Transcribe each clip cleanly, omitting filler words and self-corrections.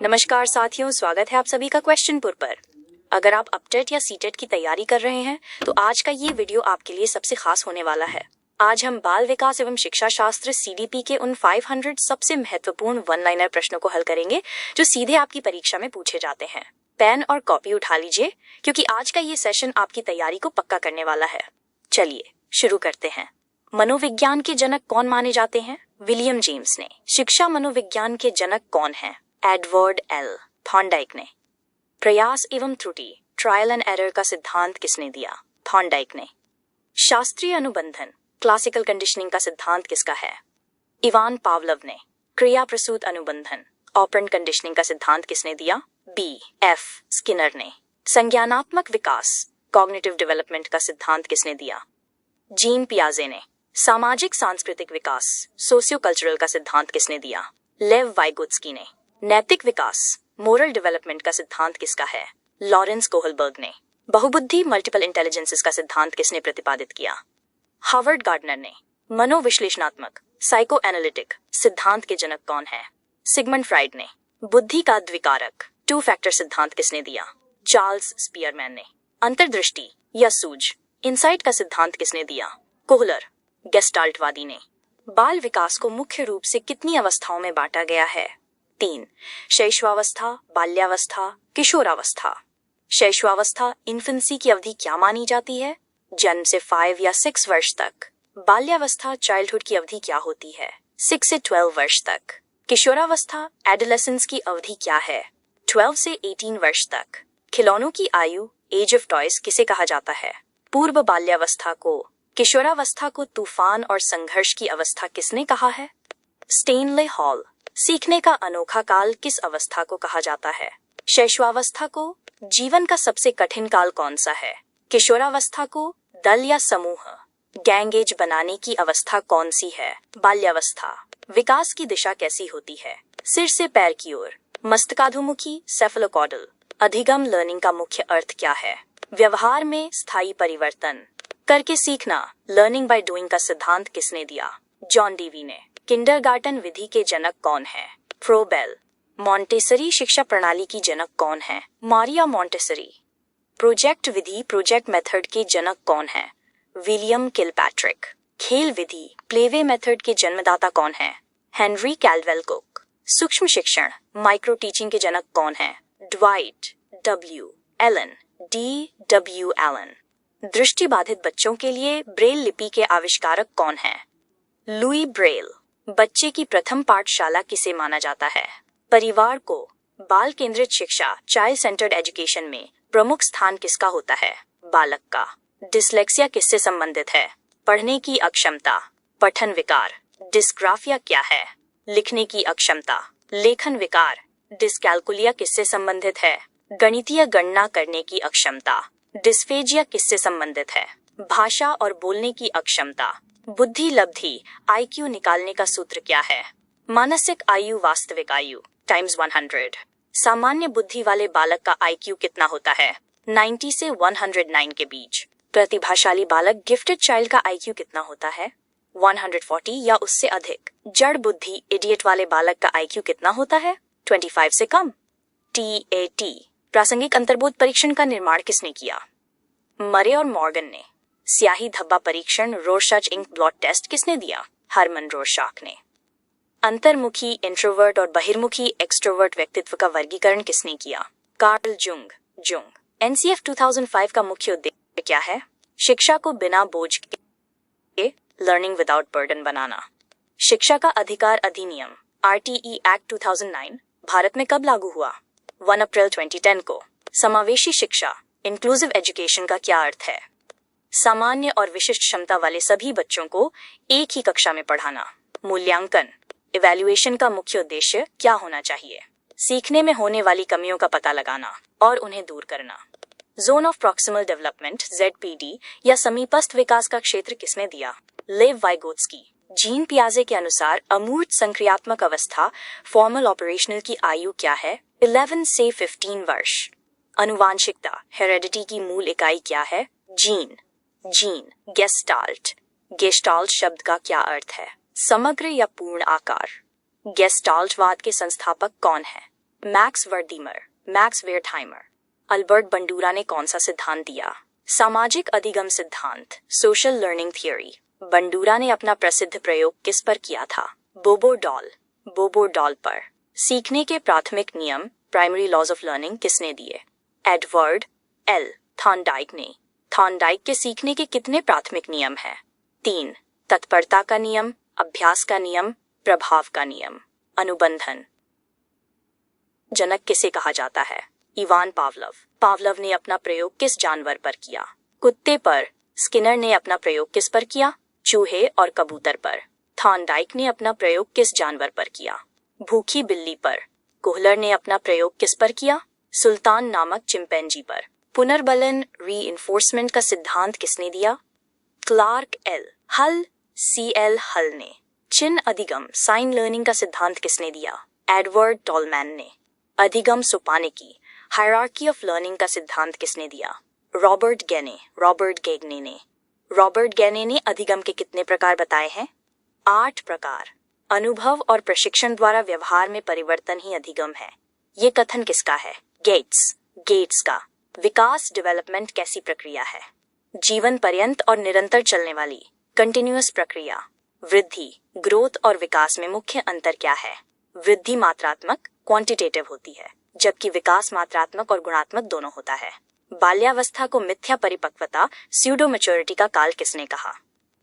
नमस्कार साथियों, स्वागत है आप सभी का क्वेश्चनपुर पर। अगर आप अपटेट या सीटेट की तैयारी कर रहे हैं तो आज का ये वीडियो आपके लिए सबसे खास होने वाला है। आज हम बाल विकास एवं शिक्षा शास्त्र सीडीपी के उन 500 सबसे महत्वपूर्ण वन लाइनर प्रश्नों को हल करेंगे जो सीधे आपकी परीक्षा में पूछे जाते हैं। पेन और कॉपी उठा लीजिए क्योंकि आज का ये सेशन आपकी तैयारी को पक्का करने वाला है। चलिए शुरू करते हैं। मनोविज्ञान के जनक कौन माने जाते हैं? विलियम जेम्स ने। शिक्षा मनोविज्ञान के जनक कौन हैं? एडवर्ड एल थॉर्नडाइक ने। प्रयास एवं त्रुटि ट्रायल एंड एरर का सिद्धांत किसने दिया? थॉर्नडाइक ने। शास्त्रीय अनुबंधन क्लासिकल कंडीशनिंग का सिद्धांत किसका है? इवान पावलोव ने। क्रिया प्रसूत अनुबंधन ऑपरेंट कंडीशनिंग का सिद्धांत किसने दिया? बी एफ स्किनर ने। संज्ञानात्मक विकास कॉग्निटिव डेवलपमेंट का सिद्धांत किसने दिया? जीन पियाजे ने। सामाजिक सांस्कृतिक विकास सोशियो कल्चरल का सिद्धांत किसने दिया? लेव वाइगोत्स्की ने। नैतिक विकास मोरल डेवलपमेंट का सिद्धांत किसका है? लॉरेंस कोहलबर्ग ने। बहुबुद्धि मल्टीपल इंटेलिजेंसेस का सिद्धांत किसने प्रतिपादित किया? हार्वर्ड गार्डनर ने। मनोविश्लेषणात्मक साइको एनालिटिक सिद्धांत के जनक कौन है? सिगमंड फ्राइड ने। बुद्धि का द्विकारक टू फैक्टर सिद्धांत किसने दिया? चार्ल्स स्पियरमैन ने। अंतर्दृष्टि या सूझ इंसाइट का सिद्धांत किसने दिया? कोहलर गेस्टाल्टवादी ने। बाल विकास को मुख्य रूप से कितनी अवस्थाओं में बांटा गया है? 3 शैशवावस्था, बाल्यावस्था, किशोरावस्था। शैशवावस्था इन्फेंसी की अवधि क्या मानी जाती है? जन्म से 5 या 6 वर्ष तक। बाल्यावस्था चाइल्डहुड की अवधि क्या होती है? 6 से 12 वर्ष तक। किशोरावस्था एडोलेसेंस की अवधि क्या है? 12 से 18 वर्ष तक। खिलौनों की आयु एज ऑफ टॉयज किसे कहा जाता है? पूर्व बाल्यावस्था को। किशोरावस्था को तूफान और संघर्ष की अवस्था किसने कहा है? Stanley hall. सीखने का अनोखा काल किस अवस्था को कहा जाता है? शैशवावस्था को। जीवन का सबसे कठिन काल कौन सा है? किशोरावस्था को। दल या समूह गैंगेज बनाने की अवस्था कौन सी है? बाल्यावस्था। विकास की दिशा कैसी होती है? सिर से पैर की ओर। मस्तकाधुमुखी सेफलोकॉडल। अधिगम लर्निंग का मुख्य अर्थ क्या है? व्यवहार में स्थायी परिवर्तन। करके सीखना लर्निंग बाय डूइंग का सिद्धांत किसने दिया? जॉन डीवी ने। किंडरगार्टन विधि के जनक कौन है? फ्रोबेल। मॉन्टेसरी शिक्षा प्रणाली की जनक कौन है? Maria Montessori. प्रोजेक्ट विधि प्रोजेक्ट मेथड के जनक कौन है? William Kilpatrick. खेल विधि प्लेवे मेथड के जन्मदाता कौन है? Henry Caldwell Cook. सूक्ष्म शिक्षण माइक्रो टीचिंग के जनक कौन है? Dwight W Allen D W Allen. दृष्टिबाधित बच्चों के लिए ब्रेल लिपि के आविष्कारक कौन है? Louis Braille. बच्चे की प्रथम पाठशाला किसे माना जाता है? परिवार को। बाल केंद्रित शिक्षा चाइल्ड सेंटर्ड एजुकेशन में प्रमुख स्थान किसका होता है? बालक का। डिसलेक्सिया किससे संबंधित है? पढ़ने की अक्षमता। पठन विकार। डिस्ग्राफिया क्या है? लिखने की अक्षमता। लेखन विकार। डिस्कैल्कुलिया किससे संबंधित है? गणितीय गणना करने की अक्षमता। डिस्फेजिया किससे संबंधित है? भाषा और बोलने की अक्षमता। बुद्धि लब्धि आईक्यू निकालने का सूत्र क्या है? मानसिक आयु वास्तविक आयु टाइम्स 100। सामान्य बुद्धि वाले बालक का आईक्यू कितना होता है? 90 से 109 के बीच। प्रतिभाशाली बालक गिफ्टेड चाइल्ड का आईक्यू कितना होता है? 140 या उससे अधिक। जड़ बुद्धि इडियट वाले बालक का आईक्यू कितना होता है? 25 से कम। TAT प्रासंगिक अंतर्बोध परीक्षण का निर्माण किसने किया? मरे और मॉर्गन ने। स्याही धब्बा परीक्षण रोरशाच इंक ब्लॉट टेस्ट किसने दिया? हरमन रोरशाक ने। अंतर्मुखी इंट्रोवर्ट और बहिर्मुखी एक्सट्रोवर्ट व्यक्तित्व का वर्गीकरण किसने किया? Karl Jung. NCF 2005 का मुख्य उद्देश्य क्या है? शिक्षा को बिना बोझ के लर्निंग विदाउट बर्डन बनाना। शिक्षा का अधिकार अधिनियम RTE एक्ट 2009 भारत में कब लागू हुआ? 1 अप्रैल 2010 को। समावेशी शिक्षा इंक्लूसिव एजुकेशन का क्या अर्थ है? सामान्य और विशिष्ट क्षमता वाले सभी बच्चों को एक ही कक्षा में पढ़ाना। मूल्यांकन इवैल्यूएशन का मुख्य उद्देश्य क्या होना चाहिए? सीखने में होने वाली कमियों का पता लगाना और उन्हें दूर करना। Zone of proximal development ZPD या समीपस्थ विकास का क्षेत्र किसने दिया? लेव वाइगोत्स्की। जीन पियाजे के अनुसार अमूर्त संक्रियात्मक अवस्था फॉर्मल ऑपरेशनल की आयु क्या है? 11 से 15 वर्ष। अनुवांशिकता हेरेडिटी की मूल इकाई क्या है? जीन। गेस्टाल्ट शब्द का क्या अर्थ है? समग्र या पूर्ण आकार। गेस्टाल्टवाद के संस्थापक कौन है? Max Wertheimer, Max Wertheimer. Albert Bandura ने कौन सा सिद्धांत दिया? सामाजिक अधिगम सिद्धांत, सोशल लर्निंग थियोरी। बंडूरा ने अपना प्रसिद्ध प्रयोग किस पर किया था? बोबो डॉल पर। सीखने के प्राथमिक नियम, प्राइमरी लॉज ऑफ लर्निंग किसने दिए? एडवर्ड एल थॉर्नडाइक ने। थॉर्नडाइक के सीखने के कितने प्राथमिक नियम हैं? 3। तत्परता का नियम, अभ्यास का नियम, प्रभाव का नियम। अनुबंधन जनक किसे कहा जाता है? इवान पावलव। पावलव ने अपना प्रयोग किस जानवर पर किया? कुत्ते पर। स्किनर ने अपना प्रयोग किस पर किया? चूहे और कबूतर पर। थॉर्नडाइक ने अपना प्रयोग किस जानवर पर किया? भूखी बिल्ली पर। कोहलर ने अपना प्रयोग किस पर किया? सुल्तान नामक चिंपैंजी पर। पुनर्बलन रीइंफोर्समेंट का सिद्धांत किसने दिया? क्लार्क एल हल CL हल ने। चिन्ह अधिगम साइन लर्निंग का सिद्धांत किसने दिया? एडवर्ड टॉलमैन ने। अधिगम सोपानिकी हायरार्की ऑफ लर्निंग का सिद्धांत किसने दिया? रॉबर्ट गेने ने। रॉबर्ट गेने ने अधिगम के कितने प्रकार बताए हैं? 8 प्रकार। अनुभव और प्रशिक्षण द्वारा व्यवहार में परिवर्तन ही अधिगम है। ये कथन किसका है? गेट्स का। विकास डेवलपमेंट कैसी प्रक्रिया है? जीवन पर्यंत और निरंतर चलने वाली कंटिन्यूअस प्रक्रिया। वृद्धि ग्रोथ और विकास में मुख्य अंतर क्या है? वृद्धि मात्रात्मक क्वांटिटेटिव होती है, जबकि विकास मात्रात्मक और गुणात्मक दोनों होता है। बाल्यावस्था को मिथ्या परिपक्वता स्यूडो मैच्योरिटी का काल किसने कहा?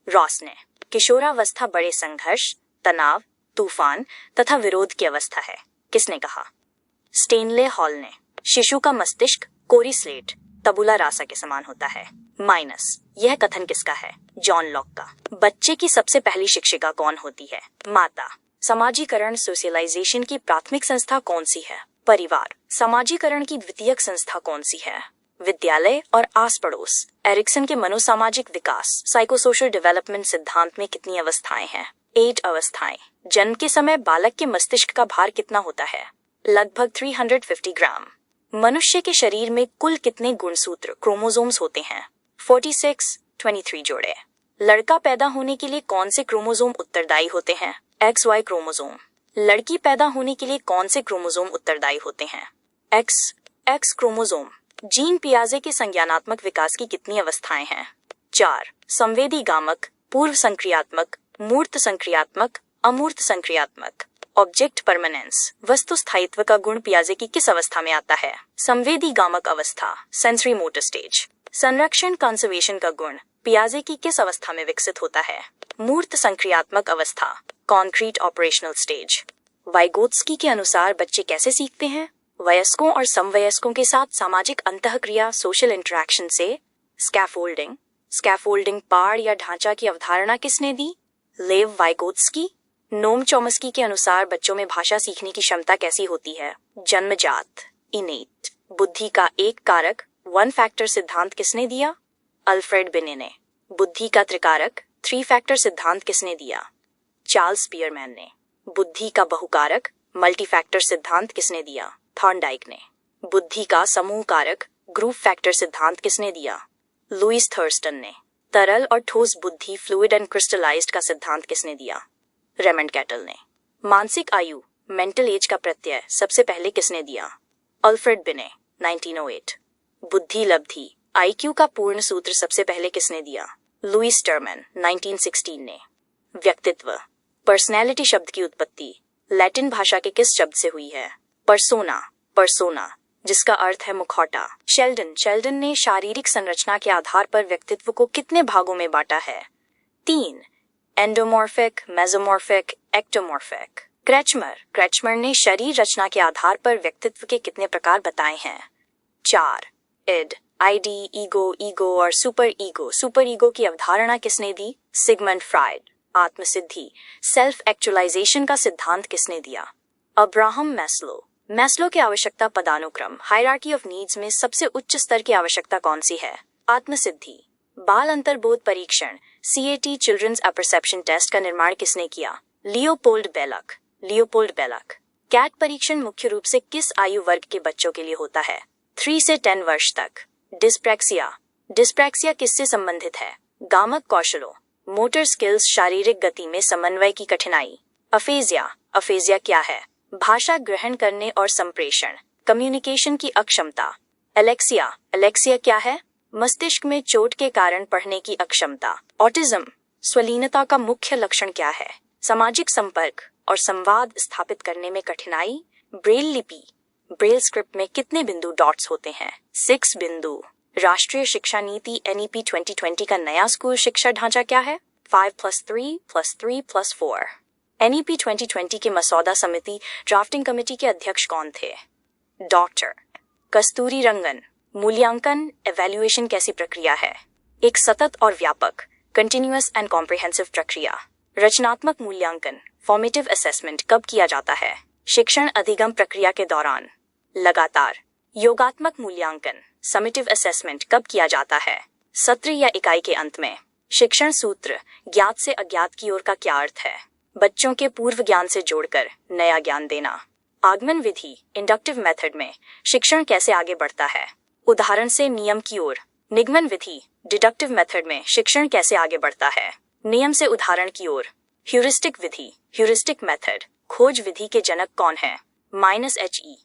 रॉस ने। किशोरावस्था बड़े संघर्ष, तनाव, तूफान तथा विरोध की अवस्था है, किसने कहा? स्टेनले हॉल ने। शिशु का मस्तिष्क कोरी स्लेट तबुला रासा के समान होता है। माइनस यह कथन किसका है? जॉन लॉक का। बच्चे की सबसे पहली शिक्षिका कौन होती है? माता। समाजीकरण सोशलाइजेशन की प्राथमिक संस्था कौन सी है? परिवार। समाजीकरण की द्वितीयक संस्था कौन सी है? विद्यालय और आस पड़ोस। एरिक्सन के मनोसामाजिक विकास साइकोसोशल डेवलपमेंट सिद्धांत में कितनी अवस्थाएं हैं? 8 अवस्थाएं। जन्म के समय बालक के मस्तिष्क का भार कितना होता है? लगभग 350 ग्राम। मनुष्य के शरीर में कुल कितने गुणसूत्र क्रोमोसोम्स होते हैं? 46, 23 जोड़े। लड़का पैदा होने के लिए कौन से क्रोमोसोम उत्तरदायी होते हैं? XY chromosome. लड़की पैदा होने के लिए कौन से क्रोमोसोम उत्तरदायी होते हैं? X chromosome. जीन पियाजे के संज्ञानात्मक विकास की कितनी अवस्थाएं हैं? 4। संवेदी गामक, पूर्व संक्रियात्मक, मूर्त संक्रियात्मक, अमूर्त संक्रियात्मक। ऑब्जेक्ट परमानेंस वस्तु स्थायित्व का गुण पियाजे की किस अवस्था में आता है? संवेदी गामक अवस्था सेंसरी मोटर स्टेज। संरक्षण कंजर्वेशन का गुण पियाजे की किस अवस्था में विकसित होता है? मूर्त संक्रियात्मक अवस्था कॉन्क्रीट ऑपरेशनल स्टेज। वाइगोत्स्की के अनुसार बच्चे कैसे सीखते हैं? वयस्कों और समवयस्कों के साथ सामाजिक अंतःक्रिया सोशल इंटरेक्शन से। स्कैफोल्डिंग पाड़ या ढांचा की अवधारणा किसने दी? लेव वाइगोत्स्की। नोम चॉम्स्की के अनुसार बच्चों में भाषा सीखने की क्षमता कैसी होती है? जन्मजात इनेट। बुद्धि का एक कारक 1 फैक्टर सिद्धांत किसने दिया? अल्फ्रेड बिने ने। बुद्धि का त्रिकारक 3 फैक्टर सिद्धांत किसने दिया? चार्ल्स स्पीयरमैन ने। बुद्धि का बहुकारक मल्टी फैक्टर सिद्धांत किसने दिया? थॉर्नडाइक ने। बुद्धि का समूह कारक ग्रुप फैक्टर सिद्धांत किसने दिया? लुईस थर्स्टन ने। तरल और ठोस बुद्धि फ्लूइड एंड क्रिस्टलाइज्ड का सिद्धांत किसने दिया? रेमंड कैटल ने। मानसिक आयु मेंटल एज का प्रत्यय सबसे पहले किसने दिया? अल्फ्रेड बिने 1908। बुद्धि लब्धि IQ का पूर्ण सूत्र सबसे पहले किसने दिया? लुईस टर्मन 1916 ने। व्यक्तित्व पर्सनैलिटी शब्द की उत्पत्ति लैटिन भाषा के किस शब्द से हुई है? पर्सोना जिसका अर्थ है मुखौटा। शेल्डन ने शारीरिक संरचना के आधार पर व्यक्तित्व को कितने भागों में बांटा है? 3। Endomorphic, mesomorphic, ectomorphic. क्रेचमर ने शरीर रचना के आधार पर व्यक्तित्व के कितने प्रकार बताए हैं? 4। इड, आईडी, ईगो और सुपर ईगो की अवधारणा किसने दी? Sigmund Freud. आत्मसिद्धि सेल्फ एक्चुअलाइजेशन का सिद्धांत किसने दिया? अब्राहम मैस्लो के आवश्यकता पदानुक्रम हायरार्की ऑफ नीड्स में सबसे उच्च स्तर की आवश्यकता कौन सी है? आत्मसिद्धि। बाल अंतर्बोध परीक्षण CAT चिल्ड्रंस अपरसेप्शन टेस्ट का निर्माण किसने किया? लियोपोल्ड बेलक। कैट परीक्षण मुख्य रूप से किस आयु वर्ग के बच्चों के लिए होता है? 3 से 10 वर्ष तक। डिस्प्रैक्सिया किससे संबंधित है? गामक कौशलों, मोटर स्किल्स, शारीरिक गति में समन्वय की कठिनाई। अफेजिया क्या है? भाषा ग्रहण करने और संप्रेषण, कम्युनिकेशन की अक्षमता। एलेक्सिया क्या है? मस्तिष्क में चोट के कारण पढ़ने की अक्षमता। ऑटिज्म, स्वलीनता का मुख्य लक्षण क्या है? सामाजिक संपर्क और संवाद स्थापित करने में कठिनाई। ब्रेल लिपि, ब्रेल स्क्रिप्ट में कितने बिंदु डॉट्स होते हैं? 6 बिंदु। राष्ट्रीय शिक्षा नीति NEP 2020 का नया स्कूल शिक्षा ढांचा क्या है? 5+3+3+4। NEP 2020 के मसौदा समिति ड्राफ्टिंग कमेटी के अध्यक्ष कौन थे? डॉक्टर कस्तूरी रंगन। मूल्यांकन एवेल्युएशन कैसी प्रक्रिया है? एक सतत और व्यापक कंटिन्यूअस एंड कॉम्प्रिहेंसिव प्रक्रिया। रचनात्मक मूल्यांकन फॉर्मेटिव असेसमेंट कब किया जाता है? शिक्षण अधिगम प्रक्रिया के दौरान। लगातार। योगात्मक मूल्यांकन समेटिव असेसमेंट कब किया जाता है? सत्र या इकाई के अंत में। शिक्षण सूत्र ज्ञात से अज्ञात की ओर का क्या अर्थ है? बच्चों के पूर्व ज्ञान से जोड़कर नया ज्ञान देना। आगमन विधि इंडक्टिव मेथड में शिक्षण कैसे आगे बढ़ता है? उदाहरण से नियम की ओर। निगमन विधि डिडक्टिव मेथड में शिक्षण कैसे आगे बढ़ता है? नियम से उदाहरण की ओर। ह्यूरिस्टिक विधि ह्यूरिस्टिक मेथड खोज विधि के जनक कौन है? -HE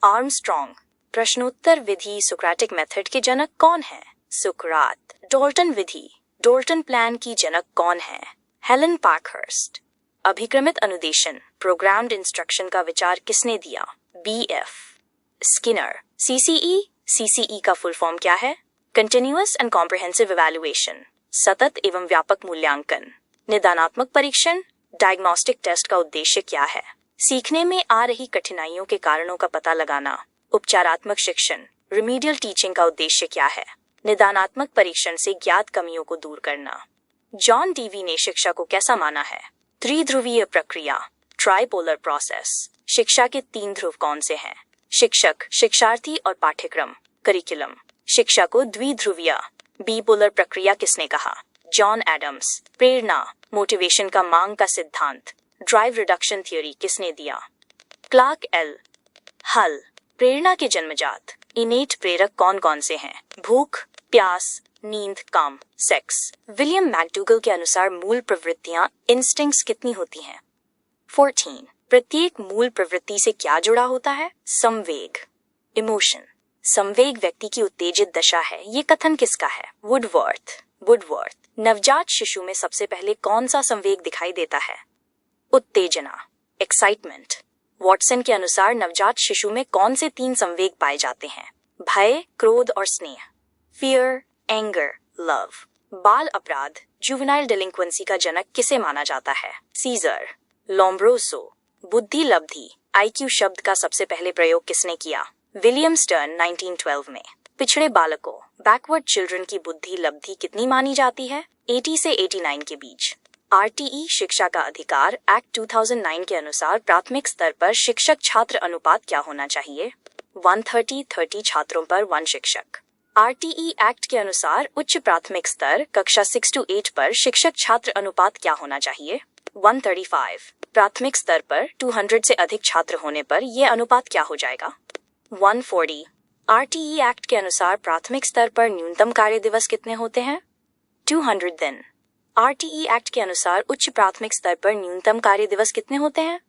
Armstrong. प्रश्नोत्तर विधि सुक्राटिक मेथड के जनक कौन है? सुकरात। डोल्टन विधि डोल्टन प्लान की जनक कौन है? Helen Parkhurst. अभिक्रमित अनुदेशन प्रोग्राम्ड इंस्ट्रक्शन का विचार किसने दिया? BF Skinner. CCE का फुल फॉर्म क्या है? कंटिन्यूअस एंड कॉम्प्रिहेंसिव इवैल्यूएशन, सतत एवं व्यापक मूल्यांकन। निदानात्मक परीक्षण डायग्नोस्टिक टेस्ट का उद्देश्य क्या है? सीखने में आ रही कठिनाइयों के कारणों का पता लगाना। उपचारात्मक शिक्षण रिमीडियल टीचिंग का उद्देश्य क्या है? निदानात्मक परीक्षण से ज्ञात कमियों को दूर करना। जॉन डीवी ने शिक्षा को कैसा माना है? त्रिध्रुवीय प्रक्रिया ट्राइपोलर प्रोसेस। शिक्षा के 3 ध्रुव कौन से हैं? शिक्षक, शिक्षार्थी और पाठ्यक्रम करिकुलम। शिक्षा को द्विध्रुवीय बीपोलर प्रक्रिया किसने कहा? John Adams. प्रेरणा मोटिवेशन का मांग का सिद्धांत ड्राइव रिडक्शन थ्योरी किसने दिया? क्लार्क एल हल। प्रेरणा के जन्मजात इनेट प्रेरक कौन कौन से हैं? भूख, प्यास, नींद, काम, सेक्स। विलियम मैकडूगल के अनुसार मूल प्रवृत्तियां इंस्टिंक्ट्स कितनी होती हैं? 14। प्रत्येक मूल प्रवृत्ति से क्या जुड़ा होता है? संवेग इमोशन। संवेग व्यक्ति की उत्तेजित दशा है, ये कथन किसका है? वुडवर्थ। नवजात शिशु में सबसे पहले कौन सा संवेग दिखाई देता है? उत्तेजना एक्साइटमेंट। वॉटसन के अनुसार नवजात शिशु में कौन से 3 संवेग पाए जाते हैं? भय, क्रोध और स्नेह। Fear, anger, love. बाल अपराध जुवेनाइल डिलिंक्वेंसी का जनक किसे माना जाता है? सीजर। लोम्ब्रोसो। बुद्धि लब्धि IQ शब्द का सबसे पहले प्रयोग किसने किया? विलियम स्टर्न 1912 में। पिछड़े बालकों बैकवर्ड चिल्ड्रन की बुद्धि लब्धि कितनी मानी जाती है? 80 से 89 के बीच। RTE शिक्षा का अधिकार एक्ट 2009 के अनुसार प्राथमिक स्तर पर शिक्षक छात्र अनुपात क्या होना चाहिए? 130 छात्रों पर 1 शिक्षक। RTE एक्ट के अनुसार उच्च प्राथमिक स्तर कक्षा 6 to 8 पर शिक्षक छात्र अनुपात क्या होना चाहिए? 135। प्राथमिक स्तर पर 200 से अधिक छात्र होने पर यह अनुपात क्या हो जाएगा? 140। RTE एक्ट के अनुसार प्राथमिक स्तर पर न्यूनतम कार्य दिवस कितने होते हैं? 200 दिन। RTE एक्ट के अनुसार उच्च प्राथमिक स्तर पर न्यूनतम कार्य दिवस कितने होते हैं?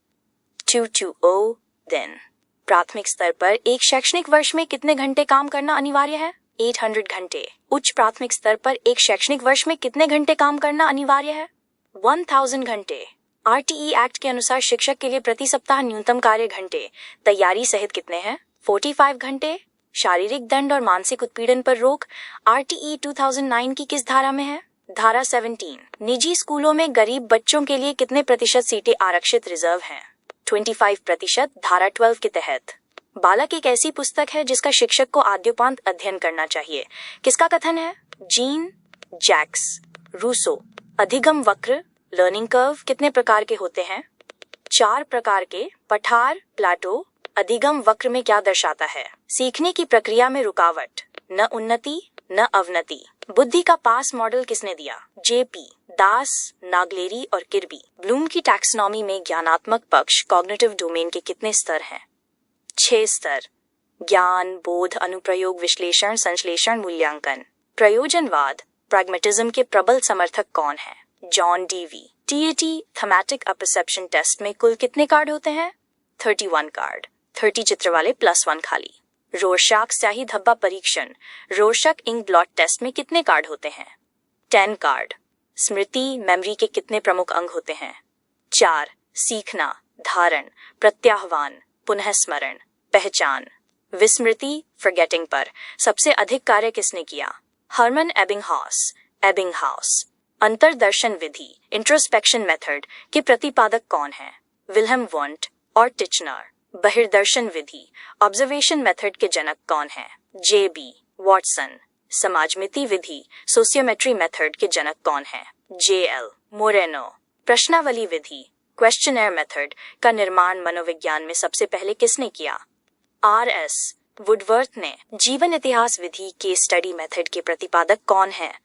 220 दिन। प्राथमिक स्तर पर एक शैक्षणिक वर्ष में कितने घंटे काम करना अनिवार्य है? 800 घंटे। उच्च प्राथमिक स्तर पर एक शैक्षणिक वर्ष में कितने घंटे काम करना अनिवार्य है? 1000 घंटे। RTE एक्ट के अनुसार शिक्षक के लिए प्रति सप्ताह न्यूनतम कार्य घंटे तैयारी सहित कितने हैं? 45 घंटे। शारीरिक दंड और मानसिक उत्पीड़न पर रोक RTE 2009 की किस धारा में है? धारा 17। निजी स्कूलों में गरीब बच्चों के लिए कितने प्रतिशत सीटें आरक्षित रिजर्व हैं? 25% धारा 12 के तहत। बालक एक ऐसी पुस्तक है जिसका शिक्षक को आद्योपांत अध्ययन करना चाहिए, किसका कथन है? Jean Jacques Rousseau. अधिगम वक्र लर्निंग कर्व कितने प्रकार के होते हैं? 4 प्रकार के। पठार प्लाटो अधिगम वक्र में क्या दर्शाता है? सीखने की प्रक्रिया में रुकावट, न उन्नति न अवनति। बुद्धि का पास मॉडल किसने दिया? JP दास, नागलेरी और किर्बी। ब्लूम की टैक्सोनॉमी में ज्ञानात्मक पक्ष कॉग्निटिव डोमेन के कितने स्तर हैं? 6 स्तर। ज्ञान, बोध, अनुप्रयोग, विश्लेषण, संश्लेषण, मूल्यांकन। प्रयोजनवाद प्रैग्मेटिज्म के प्रबल समर्थक कौन है? John Dewey. TAT थैमेटिक apperception test में कुल कितने कार्ड होते हैं? 31 कार्ड, 30 चित्र वाले +1 खाली। रोरशाक स्याही धब्बा परीक्षण, रोरशाक इंक ब्लॉट टेस्ट में कितने कार्ड होते हैं? 10 कार्ड। स्मृति मेमोरी के कितने प्रमुख अंग होते हैं? 4। सीखना, धारण, प्रत्याह्वान, पुनः स्मरण, पहचान। विस्मृति फॉरगेटिंग पर सबसे अधिक कार्य किसने किया? हर्मन एबिंगहाउस। अंतर्दर्शन विधि इंट्रोस्पेक्शन मेथड के प्रतिपादक कौन है? विल्हेम वॉन्ट और टिचनर। बहिर्दर्शन विधि ऑब्जर्वेशन मेथड के जनक कौन है? J.B. वॉटसन। समाजमिति विधि सोशियोमेट्री मेथड के जनक कौन है? J.L. मोरेनो। प्रश्नावली विधि क्वेश्चनर मेथड का निर्माण मनोविज्ञान में सबसे पहले किसने किया? R.S. वुडवर्थ ने। जीवन इतिहास विधि के स्टडी मेथड के प्रतिपादक कौन है?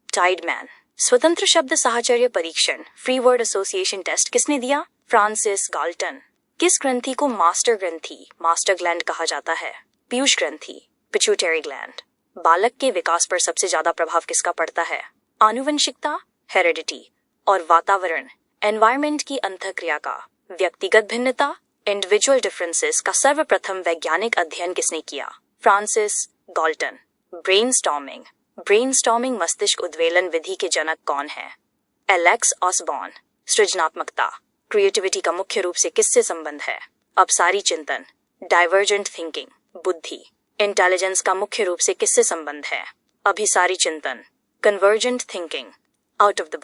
टाइडमैन। स्वतंत्र शब्द साहचर्य परीक्षण फ्री वर्ड एसोसिएशन टेस्ट किसने दिया? Francis Galton. किस ग्रंथि को मास्टर ग्लैंड कहा जाता है? पीयूष ग्रंथि, पिट्यूटरी ग्लैंड। बालक के विकास पर सबसे ज्यादा प्रभाव किसका पड़ता है? आनुवंशिकता, हेरिडिटी और वातावरण, एनवायरमेंट की अंतःक्रिया का। व्यक्तिगत भिन्नता, इंडिविजुअल डिफरेंसेस का सर्वप्रथम वैज्ञानिक अध्ययन किसने किया? Francis Galton. ब्रेनस्टॉर्मिंग मस्तिष्क उद्वेलन विधि के जनक कौन है? Alex Osborne. सृजनात्मकता, क्रिएटिविटी का मुख्य रूप से किससे संबंध है? अपसारी चिंतन, डाइवर्जेंट थिंकिंग, बुद्धि। इंटेलिजेंस का मुख्य रूप से किससे संबंध है? अभिसारी चिंतन, convergent thinking. Out of the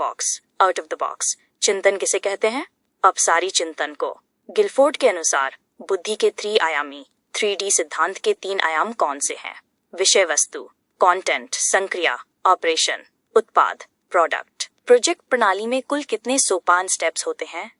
box चिंतन किसे कहते हैं? अपसारी चिंतन को। गिलफोर्ड के अनुसार बुद्धि के त्रि-आयामी 3D सिद्धांत के 3 आयाम कौन से हैं? विषय वस्तु, कंटेंट, संक्रिया, ऑपरेशन, उत्पाद, प्रोडक्ट। प्रोजेक्ट प्रणाली में कुल कितने सोपान स्टेप्स होते हैं?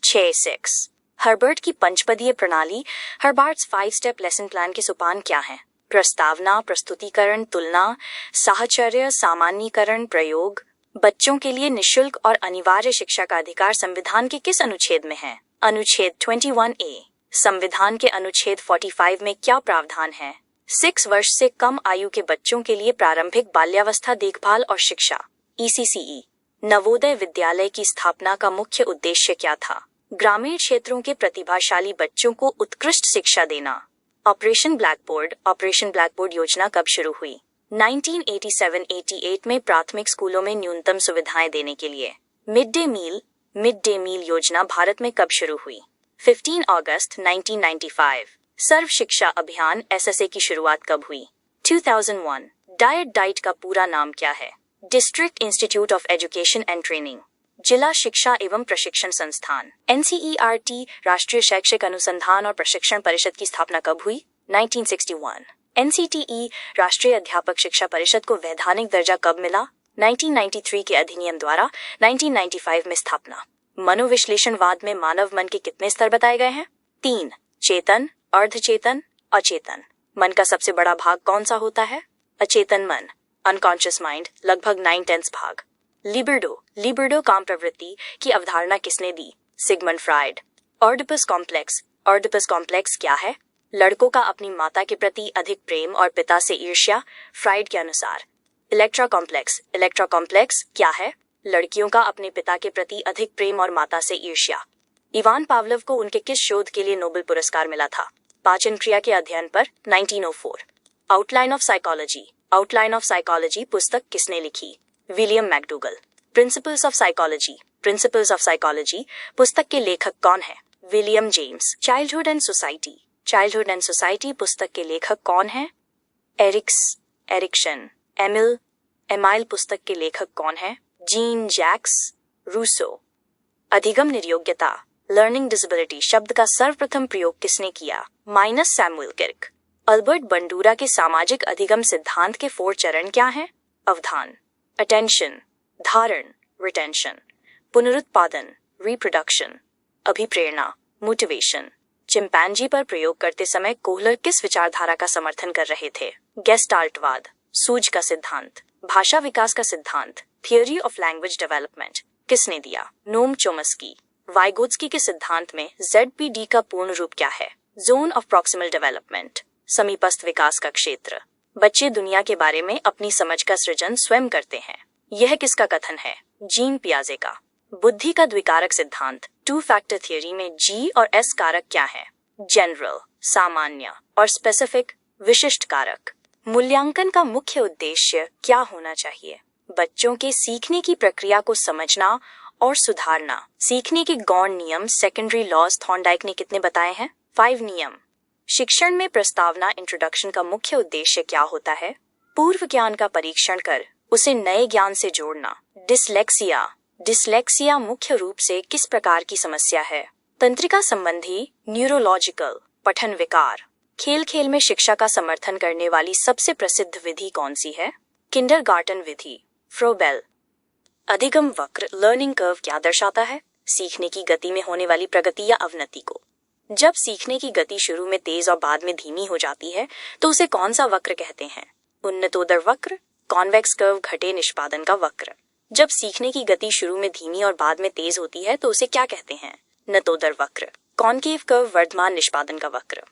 6। हर्बर्ट की पंचपदीय प्रणाली हर्बार्ट्स 5 स्टेप लेसन प्लान के सोपान क्या हैं? प्रस्तावना, प्रस्तुतिकरण, तुलना, साहचर्य, सामान्यीकरण, प्रयोग। बच्चों के लिए निशुल्क और अनिवार्य शिक्षा का अधिकार संविधान के किस अनुच्छेद में है? अनुच्छेद 21A। संविधान के अनुच्छेद 45 में क्या प्रावधान है? 6 वर्ष से कम आयु के बच्चों के लिए प्रारंभिक बाल्यावस्था देखभाल और शिक्षा, ECCE। नवोदय विद्यालय की स्थापना का मुख्य उद्देश्य क्या था? ग्रामीण क्षेत्रों के प्रतिभाशाली बच्चों को उत्कृष्ट शिक्षा देना। ऑपरेशन ब्लैकबोर्ड योजना कब शुरू हुई? 1987-88 में प्राथमिक स्कूलों में न्यूनतम सुविधाएं देने के लिए। मिड डे मील योजना भारत में कब शुरू हुई? 15 अगस्त 1995। सर्व शिक्षा अभियान SSA की शुरुआत कब हुई? 2001। डाइट का पूरा नाम क्या है? District institute of education and training. जिला शिक्षा एवं प्रशिक्षण संस्थान। NCERT राष्ट्रीय शैक्षिक अनुसंधान और प्रशिक्षण परिषद की स्थापना कब हुई? 1961। NCTE राष्ट्रीय अध्यापक शिक्षा परिषद को वैधानिक दर्जा कब मिला? 1993 के अधिनियम द्वारा 1995 में स्थापना। मनोविश्लेषणवाद में मानव मन के कितने स्तर बताए गए हैं? 3। चेतन, अर्धचेतन, अचेतन। मन का सबसे बड़ा भाग कौन सा होता है? अचेतन मन, अनकॉन्शियस माइंड, लगभग 9/10 भाग। लिबिडो काम प्रवृत्ति की अवधारणा किसने दी? Sigmund Freud. ऑडिपस कॉम्प्लेक्स क्या है? लड़कों का अपनी माता के प्रति अधिक प्रेम और पिता से ईर्ष्या, फ्राइड के अनुसार। इलेक्ट्रा कॉम्प्लेक्स क्या है? लड़कियों का अपने पिता के प्रति अधिक प्रेम और माता से ईर्ष्या। इवान पावलोव को उनके किस शोध के लिए नोबेल पुरस्कार मिला था? पाचन क्रिया के अध्ययन पर, 1904। आउटलाइन ऑफ साइकोलॉजी पुस्तक किसने लिखी? William McDougall. Principles of psychology पुस्तक के लेखक कौन है? William James. Childhood and society पुस्तक के लेखक कौन है? एरिक्सन। एमाइल पुस्तक के लेखक कौन है? Jean Jacques Rousseau. अधिगम निर्योग्यता, लर्निंग डिसेबिलिटी शब्द का सर्वप्रथम प्रयोग किसने किया? माइनस सैमुअल किर्क। अल्बर्ट बंडूरा के सामाजिक अधिगम सिद्धांत के 4 चरण क्या हैं? अवधान, अटेंशन, धारण, रिटेंशन, पुनरुत्पादन, रिप्रोडक्शन, अभिप्रेरणा, मोटिवेशन। चिंपैंजी पर प्रयोग करते समय कोहलर किस विचारधारा का समर्थन कर रहे थे? गेस्टाल्टवाद। सूझ का सिद्धांत, भाषा विकास का सिद्धांत, थियोरी ऑफ लैंग्वेज डेवलपमेंट किसने दिया? नोम चोम्स्की। वाइगोत्स्की के सिद्धांत में ZPD का पूर्ण रूप क्या है? जोन ऑफ प्रॉक्सिमल डेवलपमेंट, समीपस्थ विकास का क्षेत्र। बच्चे दुनिया के बारे में अपनी समझ का सृजन स्वयं करते हैं। यह किसका कथन है? जीन पियाजे का। बुद्धि का द्विकारक सिद्धांत, टू फैक्टर थियरी में G और S कारक क्या है? जनरल, सामान्य, और स्पेसिफिक, विशिष्ट कारक। मूल्यांकन का मुख्य उद्देश्य क्या होना चाहिए? बच्चों के सीखने की प्रक्रिया को समझना और सुधारना। सीखने के गौण नियम, सेकेंडरी लॉज, थॉर्नडाइक ने कितने बताए हैं? 5 नियम। शिक्षण में प्रस्तावना, इंट्रोडक्शन का मुख्य उद्देश्य क्या होता है? पूर्व ज्ञान का परीक्षण कर उसे नए ज्ञान से जोड़ना। डिसलेक्सिया, डिसलेक्सिया मुख्य रूप से किस प्रकार की समस्या है? तंत्रिका संबंधी, न्यूरोलॉजिकल, पठन विकार। खेल खेल में शिक्षा का समर्थन करने वाली सबसे प्रसिद्ध विधि कौन सी है? किंडरगार्टन विधि, फ्रोबेल। अधिगम वक्र, लर्निंग कर्व क्या दर्शाता है? सीखने की गति में होने वाली प्रगति या अवनति को। जब सीखने की गति शुरू में तेज और बाद में धीमी हो जाती है तो उसे कौन सा वक्र कहते हैं? उन्नतोदर वक्र, कॉन्वेक्स कर्व, घटे निष्पादन का वक्र। जब सीखने की गति शुरू में धीमी और बाद में तेज होती है तो उसे क्या कहते हैं? नतोदर वक्र, कॉनकेव कर्व, वर्धमान निष्पादन का वक्र।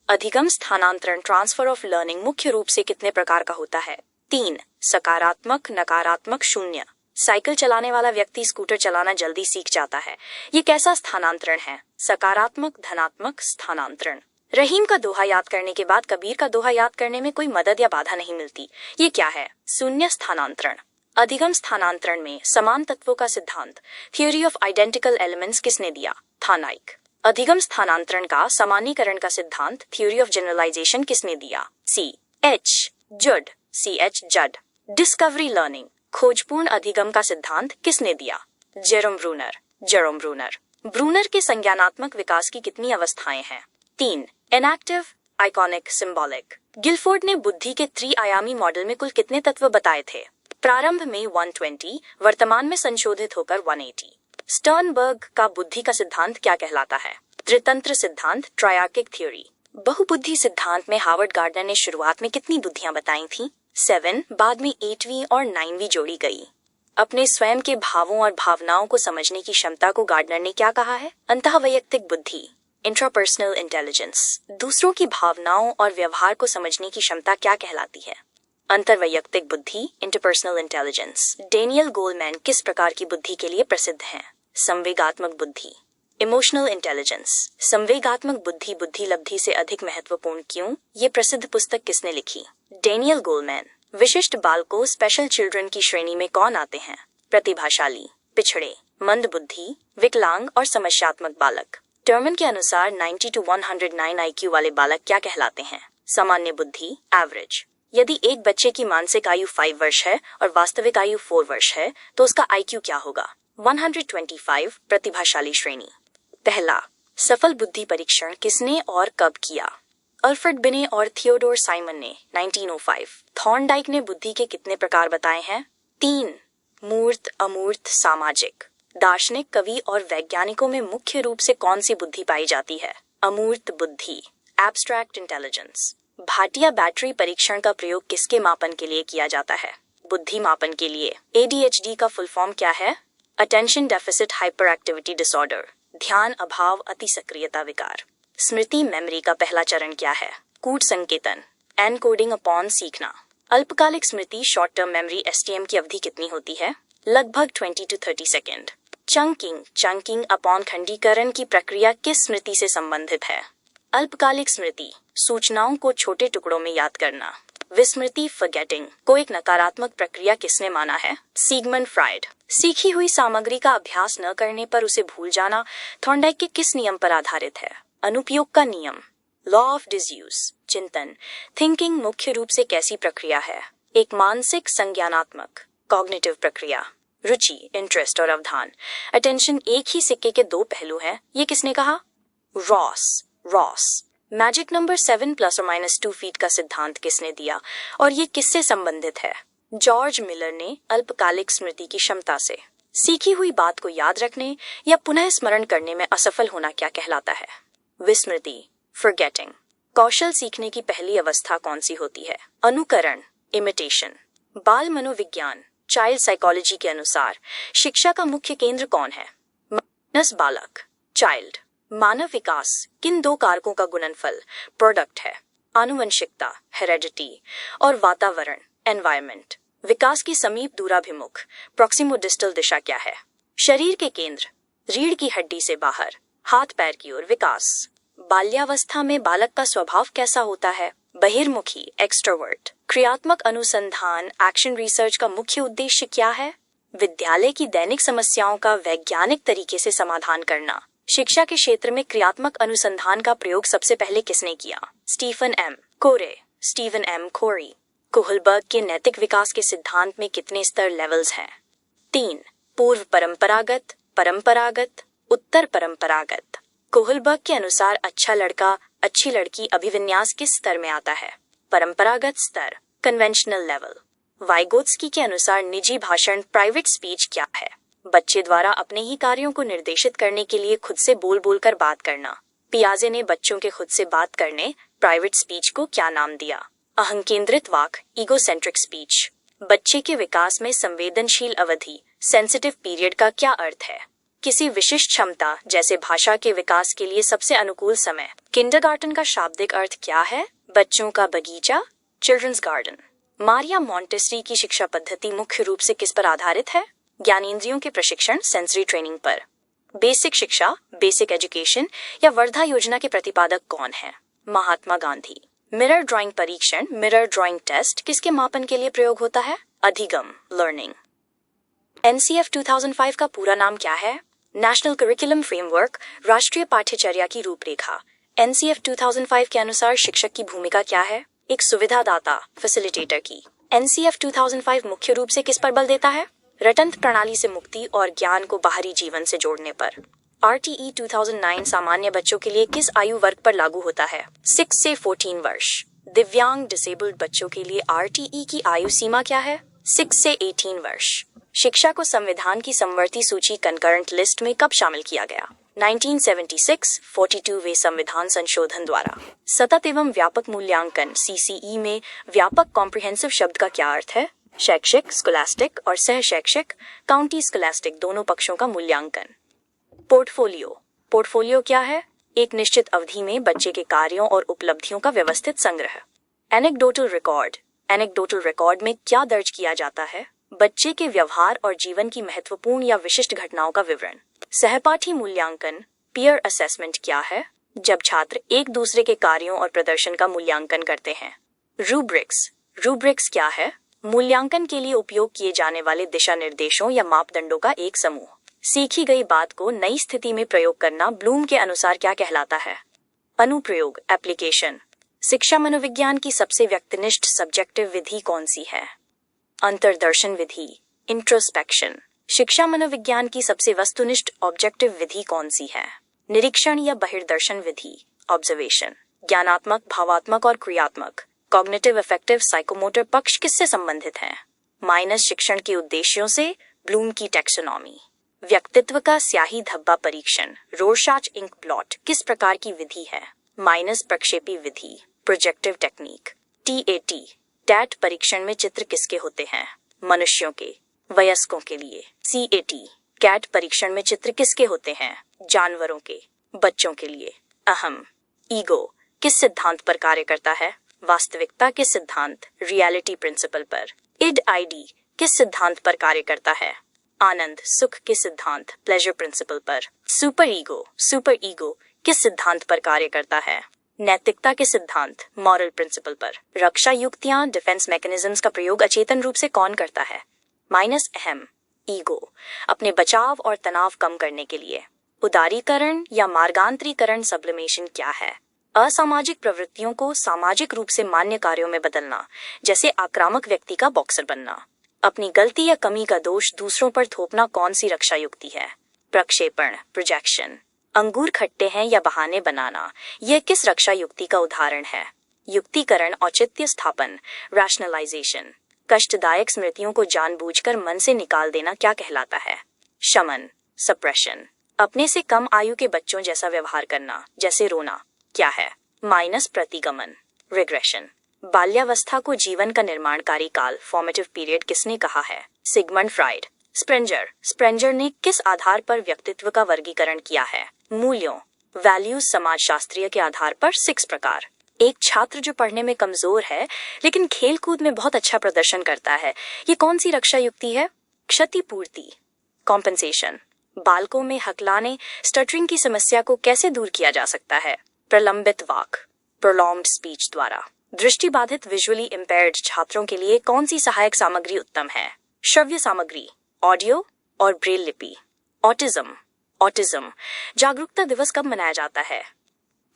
अधिगम स्थानांतरण, ट्रांसफर ऑफ लर्निंग मुख्य रूप से कितने प्रकार का होता है? 3, सकारात्मक, नकारात्मक, शून्य। साइकिल चलाने वाला व्यक्ति स्कूटर चलाना जल्दी सीख जाता है। ये कैसा स्थानांतरण है? सकारात्मक, धनात्मक स्थानांतरण। रहीम का दोहा याद करने के बाद कबीर का दोहा याद करने में कोई मदद या बाधा नहीं मिलती। ये क्या है? शून्य स्थानांतरण। अधिगम स्थानांतरण में समान तत्वों का सिद्धांत, थियोरी ऑफ आइडेंटिकल एलिमेंट्स किसने दिया? थॉर्नडाइक। अधिगम स्थानांतरण का सामान्यीकरण का सिद्धांत, थियोरी ऑफ जनरलाइजेशन किसने दिया? C.H. जुड, C.H. जड। डिस्कवरी लर्निंग, खोजपूर्ण अधिगम का सिद्धांत किसने दिया? Jerome Bruner, Jerome Bruner. Bruner के संज्ञानात्मक विकास की कितनी अवस्थाएं हैं? 3, इनएक्टिव, आइकॉनिक, सिंबॉलिक। गिलफोर्ड ने बुद्धि के त्रि-आयामी मॉडल में कुल कितने तत्व बताए थे? प्रारंभ में 120, वर्तमान में संशोधित होकर 180। स्टर्नबर्ग का बुद्धि का सिद्धांत क्या कहलाता है? त्रितंत्र सिद्धांत, ट्रायर्किक थ्योरी। बहुबुद्धि सिद्धांत में हार्वर्ड गार्डनर ने शुरुआत में कितनी बुद्धियां बताई थीं? 7, बाद में 8वीं और 9वीं जोड़ी गई। अपने स्वयं के भावों और भावनाओं को समझने की क्षमता को गार्डनर ने क्या कहा है? अंतःवैयक्तिक बुद्धि, इंट्रापर्सनल इंटेलिजेंस। दूसरों की भावनाओं और व्यवहार को समझने की क्षमता क्या कहलाती है? अंतर्वैयक्तिक बुद्धि, इंटरपर्सनल इंटेलिजेंस। डेनियल गोलमैन किस प्रकार की बुद्धि के लिए प्रसिद्ध हैं? संवेगात्मक बुद्धि, इमोशनल इंटेलिजेंस। संवेगात्मक बुद्धि बुद्धि लब्धि से अधिक महत्वपूर्ण क्यों? ये प्रसिद्ध पुस्तक किसने लिखी? Daniel Goleman. विशिष्ट बालकों, स्पेशल चिल्ड्रन की श्रेणी में कौन आते हैं? प्रतिभाशाली, पिछड़े, मंद बुद्धि, विकलांग और समस्यात्मक बालक। टर्मन के अनुसार 90 to 109 IQ वाले बालक क्या कहलाते हैं? सामान्य बुद्धि, एवरेज। यदि एक बच्चे की मानसिक आयु 5 वर्ष है और वास्तविक आयु 4 वर्ष है तो उसका IQ क्या होगा? 125, प्रतिभाशाली श्रेणी। पहला सफल बुद्धि परीक्षण किसने और कब किया? अल्फ्रेड बिने और थियोडोर साइमन ने 1905। थॉर्नडाइक ने बुद्धि के कितने प्रकार बताए हैं? 3, मूर्त, अमूर्त, सामाजिक। दार्शनिक, कवि और वैज्ञानिकों में मुख्य रूप से कौन सी बुद्धि पाई जाती है? अमूर्त बुद्धि, एब्स्ट्रैक्ट इंटेलिजेंस। भाटिया बैटरी परीक्षण का प्रयोग किसके मापन के लिए किया जाता है? बुद्धि मापन के लिए। ADHD का फुल फॉर्म क्या है? Attention deficit hyper activity disorder, ध्यान अभाव अति सक्रियता विकार। स्मृति, मेमोरी का पहला चरण क्या है? कूट संकेतन, एनकोडिंग अपॉन सीखना। अल्पकालिक स्मृति, शॉर्ट टर्म मेमोरी, STM की अवधि कितनी होती है? लगभग 20 to 30 second. Chunking, chunking upon खंडीकरण की प्रक्रिया किस स्मृति से संबंधित है? अल्पकालिक स्मृति, सूचनाओं को छोटे टुकड़ों में याद करना। विस्मृति, फॉरगेटिंग, को एक नकारात्मक प्रक्रिया किसने माना है? Sigmund Freud. सीखी हुई सामग्री का अभ्यास न करने पर उसे भूल जाना थॉर्नडाइक के किस नियम पर आधारित है? अनुपयोग का नियम। लॉ ऑफ डिसयूज, चिंतन, थिंकिंग मुख्य रूप से कैसी प्रक्रिया है? एक मानसिक संज्ञानात्मक, कॉग्निटिव प्रक्रिया। रुचि, इंटरेस्ट और अवधान, अटेंशन एक ही सिक्के के दो पहलू हैं, ये किसने कहा? रॉस। मैजिक नंबर 7 ± 2 फीट का सिद्धांत किसने दिया और ये किससे संबंधित है? जॉर्ज मिलर ने अल्पकालिक स्मृति की क्षमता से। सीखी हुई बात को याद रखने या पुनः स्मरण करने में असफल होना क्या कहलाता है? विस्मृति, फॉरगेटिंग। कौशल सीखने की पहली अवस्था कौन सी होती है? अनुकरण, इमिटेशन। बाल मनोविज्ञान, चाइल्ड साइकोलॉजी के अनुसार शिक्षा का मुख्य केंद्र कौन है? मानस, बालक, चाइल्ड। मानव विकास किन दो कारकों का गुणनफल, प्रोडक्ट है? आनुवंशिकता, हेरेडिटी, और वातावरण, एनवायरनमेंट। विकास की समीप दूराभिमुख, प्रॉक्सिमो डिस्टल दिशा क्या है? शरीर के केंद्र, रीढ़ की हड्डी से बाहर, हाथ पैर की ओर विकास। बाल्यावस्था में बालक का स्वभाव कैसा होता है? बहिर्मुखी, एक्सट्रोवर्ट। क्रियात्मक अनुसंधान, एक्शन रिसर्च का मुख्य उद्देश्य क्या है? विद्यालय की दैनिक समस्याओं का वैज्ञानिक तरीके से समाधान करना। शिक्षा के क्षेत्र में क्रियात्मक अनुसंधान का प्रयोग सबसे पहले किसने किया? स्टीफन एम कोरे, स्टीवन एम कोरी। कोहलबर्ग के नैतिक विकास के सिद्धांत में कितने स्तर लेवल्स हैं? 3। पूर्व परंपरागत, परंपरागत, उत्तर परंपरागत। कोहलबर्ग के अनुसार अच्छा लड़का, अच्छी लड़की अभिविन्यास किस स्तर में आता है? परंपरागत स्तर, कन्वेंशनल लेवल। वाइगोत्स्की के अनुसार निजी भाषण, प्राइवेट स्पीच क्या है? बच्चे द्वारा अपने ही कार्यों को निर्देशित करने के लिए खुद से बोल बोल कर बात करना। पियाजे ने बच्चों के खुद से बात करने, प्राइवेट स्पीच को क्या नाम दिया? अहंकेंद्रित वाक, ईगोसेंट्रिक स्पीच। बच्चे के विकास में संवेदनशील अवधि, सेंसिटिव पीरियड का क्या अर्थ है? किसी विशिष्ट क्षमता जैसे भाषा के विकास के लिए सबसे अनुकूल समय। किंडरगार्टन का शाब्दिक अर्थ क्या है? बच्चों का बगीचा, चिल्ड्रंस गार्डन। मारिया मॉन्टेसरी की शिक्षा पद्धति मुख्य रूप से किस पर आधारित है? ज्ञानेंद्रियों के प्रशिक्षण, सेंसरी ट्रेनिंग पर। बेसिक शिक्षा, बेसिक एजुकेशन या वर्धा योजना के प्रतिपादक कौन है? महात्मा गांधी। मिरर ड्राइंग परीक्षण, मिरर ड्राइंग टेस्ट किसके मापन के लिए प्रयोग होता है? अधिगम, लर्निंग। NCF 2005 का पूरा नाम क्या है? नेशनल करिकुलम फ्रेमवर्क, राष्ट्रीय पाठ्यचर्या की रूपरेखा। NCF 2005 के अनुसार शिक्षक की भूमिका क्या है? एक सुविधादाता, फैसिलिटेटर की। NCF 2005 मुख्य रूप से किस पर बल देता है? रटंत्र प्रणाली से मुक्ति और ज्ञान को बाहरी जीवन से जोड़ने पर। RTE 2009 सामान्य बच्चों के लिए किस आयु वर्ग पर लागू होता है? 6 से 14 वर्ष। दिव्यांग, डिसेबल्ड बच्चों के लिए RTE की आयु सीमा क्या है? 6 से 18 वर्ष। शिक्षा को संविधान की समवर्ती सूची, कंकरेंट लिस्ट में कब शामिल किया गया? 1976, 42वें संविधान संशोधन द्वारा। सतत एवं व्यापक मूल्यांकन, CCE में व्यापक कॉम्प्रिहेंसिव शब्द का क्या अर्थ है? शैक्षिक, स्कोलास्टिक और सह शैक्षिक, काउंटी स्कोलास्टिक दोनों पक्षों का मूल्यांकन। पोर्टफोलियो, पोर्टफोलियो क्या है? एक निश्चित अवधि में बच्चे के कार्यों और उपलब्धियों का व्यवस्थित संग्रह। एनेक्डोटल रिकॉर्ड, एनेक्डोटल रिकॉर्ड में क्या दर्ज किया जाता है? बच्चे के व्यवहार और जीवन की महत्वपूर्ण या विशिष्ट घटनाओं का विवरण। सहपाठी मूल्यांकन, पीयर असेसमेंट क्या है? जब छात्र एक दूसरे के कार्यों और प्रदर्शन का मूल्यांकन करते हैं। रूब्रिक्स, रूब्रिक्स क्या है? मूल्यांकन के लिए उपयोग किए जाने वाले दिशा निर्देशों या मापदंडों का एक समूह। सीखी गई बात को नई स्थिति में प्रयोग करना ब्लूम के अनुसार क्या कहलाता है? अनुप्रयोग, एप्लीकेशन। शिक्षा मनोविज्ञान की सबसे व्यक्तिनिष्ठ सब्जेक्टिव विधि कौन सी है? अंतर्दर्शन विधि, इंट्रोस्पेक्शन। शिक्षा मनोविज्ञान की सबसे वस्तुनिष्ठ ऑब्जेक्टिव विधि कौन सी है? निरीक्षण या बहिर्दर्शन विधि, ऑब्जर्वेशन। ज्ञानात्मक, भावात्मक और क्रियात्मक, कॉग्निटिव, अफेक्टिव, साइकोमोटर पक्ष किससे संबंधित हैं? माइनस शिक्षण के उद्देश्यों से, ब्लूम की टैक्सोनॉमी। व्यक्तित्व का स्याही धब्बा परीक्षण, रोरशाच इंक ब्लॉट किस प्रकार की विधि है? माइनस प्रक्षेपी विधि, प्रोजेक्टिव टेक्निक। TAT, टैट परीक्षण में चित्र किसके होते हैं? मनुष्यों के, वयस्कों के लिए। CAT, कैट परीक्षण में चित्र किसके होते हैं? जानवरों के, बच्चों के लिए। अहम, ईगो किस सिद्धांत पर कार्य करता है? वास्तविकता के सिद्धांत, रियलिटी प्रिंसिपल पर। ID किस सिद्धांत पर कार्य करता है? आनंद, सुख के सिद्धांत, प्लेजर प्रिंसिपल पर। सुपर ईगो किस सिद्धांत पर कार्य करता है? नैतिकता के सिद्धांत, मॉरल प्रिंसिपल पर। रक्षा युक्तियां, डिफेंस मैकेनिज्म्स का प्रयोग अचेतन रूप से कौन करता है? माइनस अहम, ईगो, अपने बचाव और तनाव कम करने के लिए। उदारीकरण या मार्गांतरीकरण, सब्लिमेशन क्या है? असामाजिक प्रवृत्तियों को सामाजिक रूप से मान्य कार्यों में बदलना, जैसे आक्रामक व्यक्ति का बॉक्सर बनना। अपनी गलती या कमी का दोष दूसरों पर थोपना कौन सी रक्षा युक्ति है? प्रक्षेपण, प्रोजेक्शन। अंगूर खट्टे हैं या बहाने बनाना, यह किस रक्षा युक्ति का उदाहरण है? युक्तिकरण, औचित्य स्थापन, रैशनलाइजेशन। कष्टदायक स्मृतियों को जानबूझकर मन से निकाल देना क्या कहलाता है? शमन, सप्रेशन। अपने से कम आयु के बच्चों जैसा व्यवहार करना, जैसे रोना, क्या है? माइनस प्रतिगमन, रिग्रेशन। बाल्यावस्था को जीवन का निर्माणकारी काल, फॉर्मेटिव पीरियड किसने कहा है? Sigmund Freud. स्प्रेंजर ने किस आधार पर व्यक्तित्व का वर्गीकरण किया है? मूल्यों, वैल्यूज, समाजशास्त्रीय के आधार पर 6 प्रकार। एक छात्र जो पढ़ने में कमजोर है लेकिन खेलकूद में बहुत अच्छा प्रदर्शन करता है, ये कौन सी रक्षा युक्ति है? क्षतिपूर्ति, कॉम्पेंसेशन, बालकों में हकलाने स्टटरिंग की समस्या को कैसे दूर किया जा सकता है? प्रलंबित वाक, प्रोलॉन्ग्ड स्पीच द्वारा। दृष्टिबाधित विजुअली इम्पेयर्ड छात्रों के लिए कौन सी सहायक सामग्री उत्तम है? श्रव्य सामग्री, ऑडियो और ब्रेल लिपि। ऑटिज्म जागरूकता दिवस कब मनाया जाता है?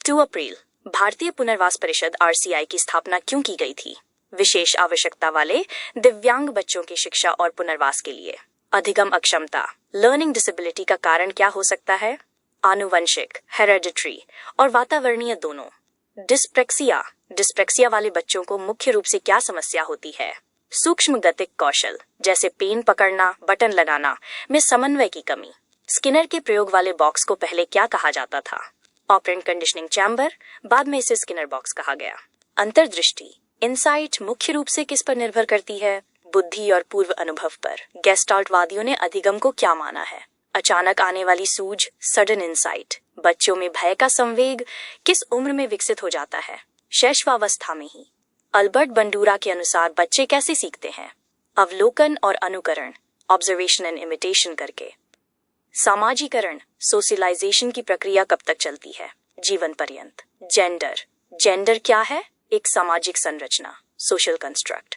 2 अप्रैल। भारतीय पुनर्वास परिषद RCI की स्थापना क्यों की गई थी? विशेष आवश्यकता वाले दिव्यांग बच्चों की शिक्षा और पुनर्वास के लिए। अधिगम अक्षमता, लर्निंग डिसेबिलिटी का कारण क्या हो सकता है? आनुवंशिक, हेरेडिटरी और वातावरणीय दोनों। डिस्प्रेक्सिया वाले बच्चों को मुख्य रूप से क्या समस्या होती है? सूक्ष्म गतिक कौशल जैसे पेन पकड़ना, बटन लगाना में समन्वय की कमी। स्किनर के प्रयोग वाले बॉक्स को पहले क्या कहा जाता था? ऑपरेंट कंडीशनिंग चैम्बर, बाद में इसे स्किनर बॉक्स कहा गया। अंतर्दृष्टि, इनसाइट मुख्य रूप से किस पर निर्भर करती है? बुद्धि और पूर्व अनुभव पर। गेस्टाल्टवादियों ने अधिगम को क्या माना है? अचानक आने वाली सूझ, सडन इंसाइट। बच्चों में भय का संवेग किस उम्र में विकसित हो जाता है? शैशवावस्था में ही। अल्बर्ट बंडूरा के अनुसार बच्चे कैसे सीखते हैं? अवलोकन और अनुकरण, ऑब्जर्वेशन एंड इमिटेशन करके। सामाजीकरण, सोशलाइजेशन की प्रक्रिया कब तक चलती है? जीवन पर्यंत। जेंडर क्या है? एक सामाजिक संरचना, सोशल कंस्ट्रक्ट।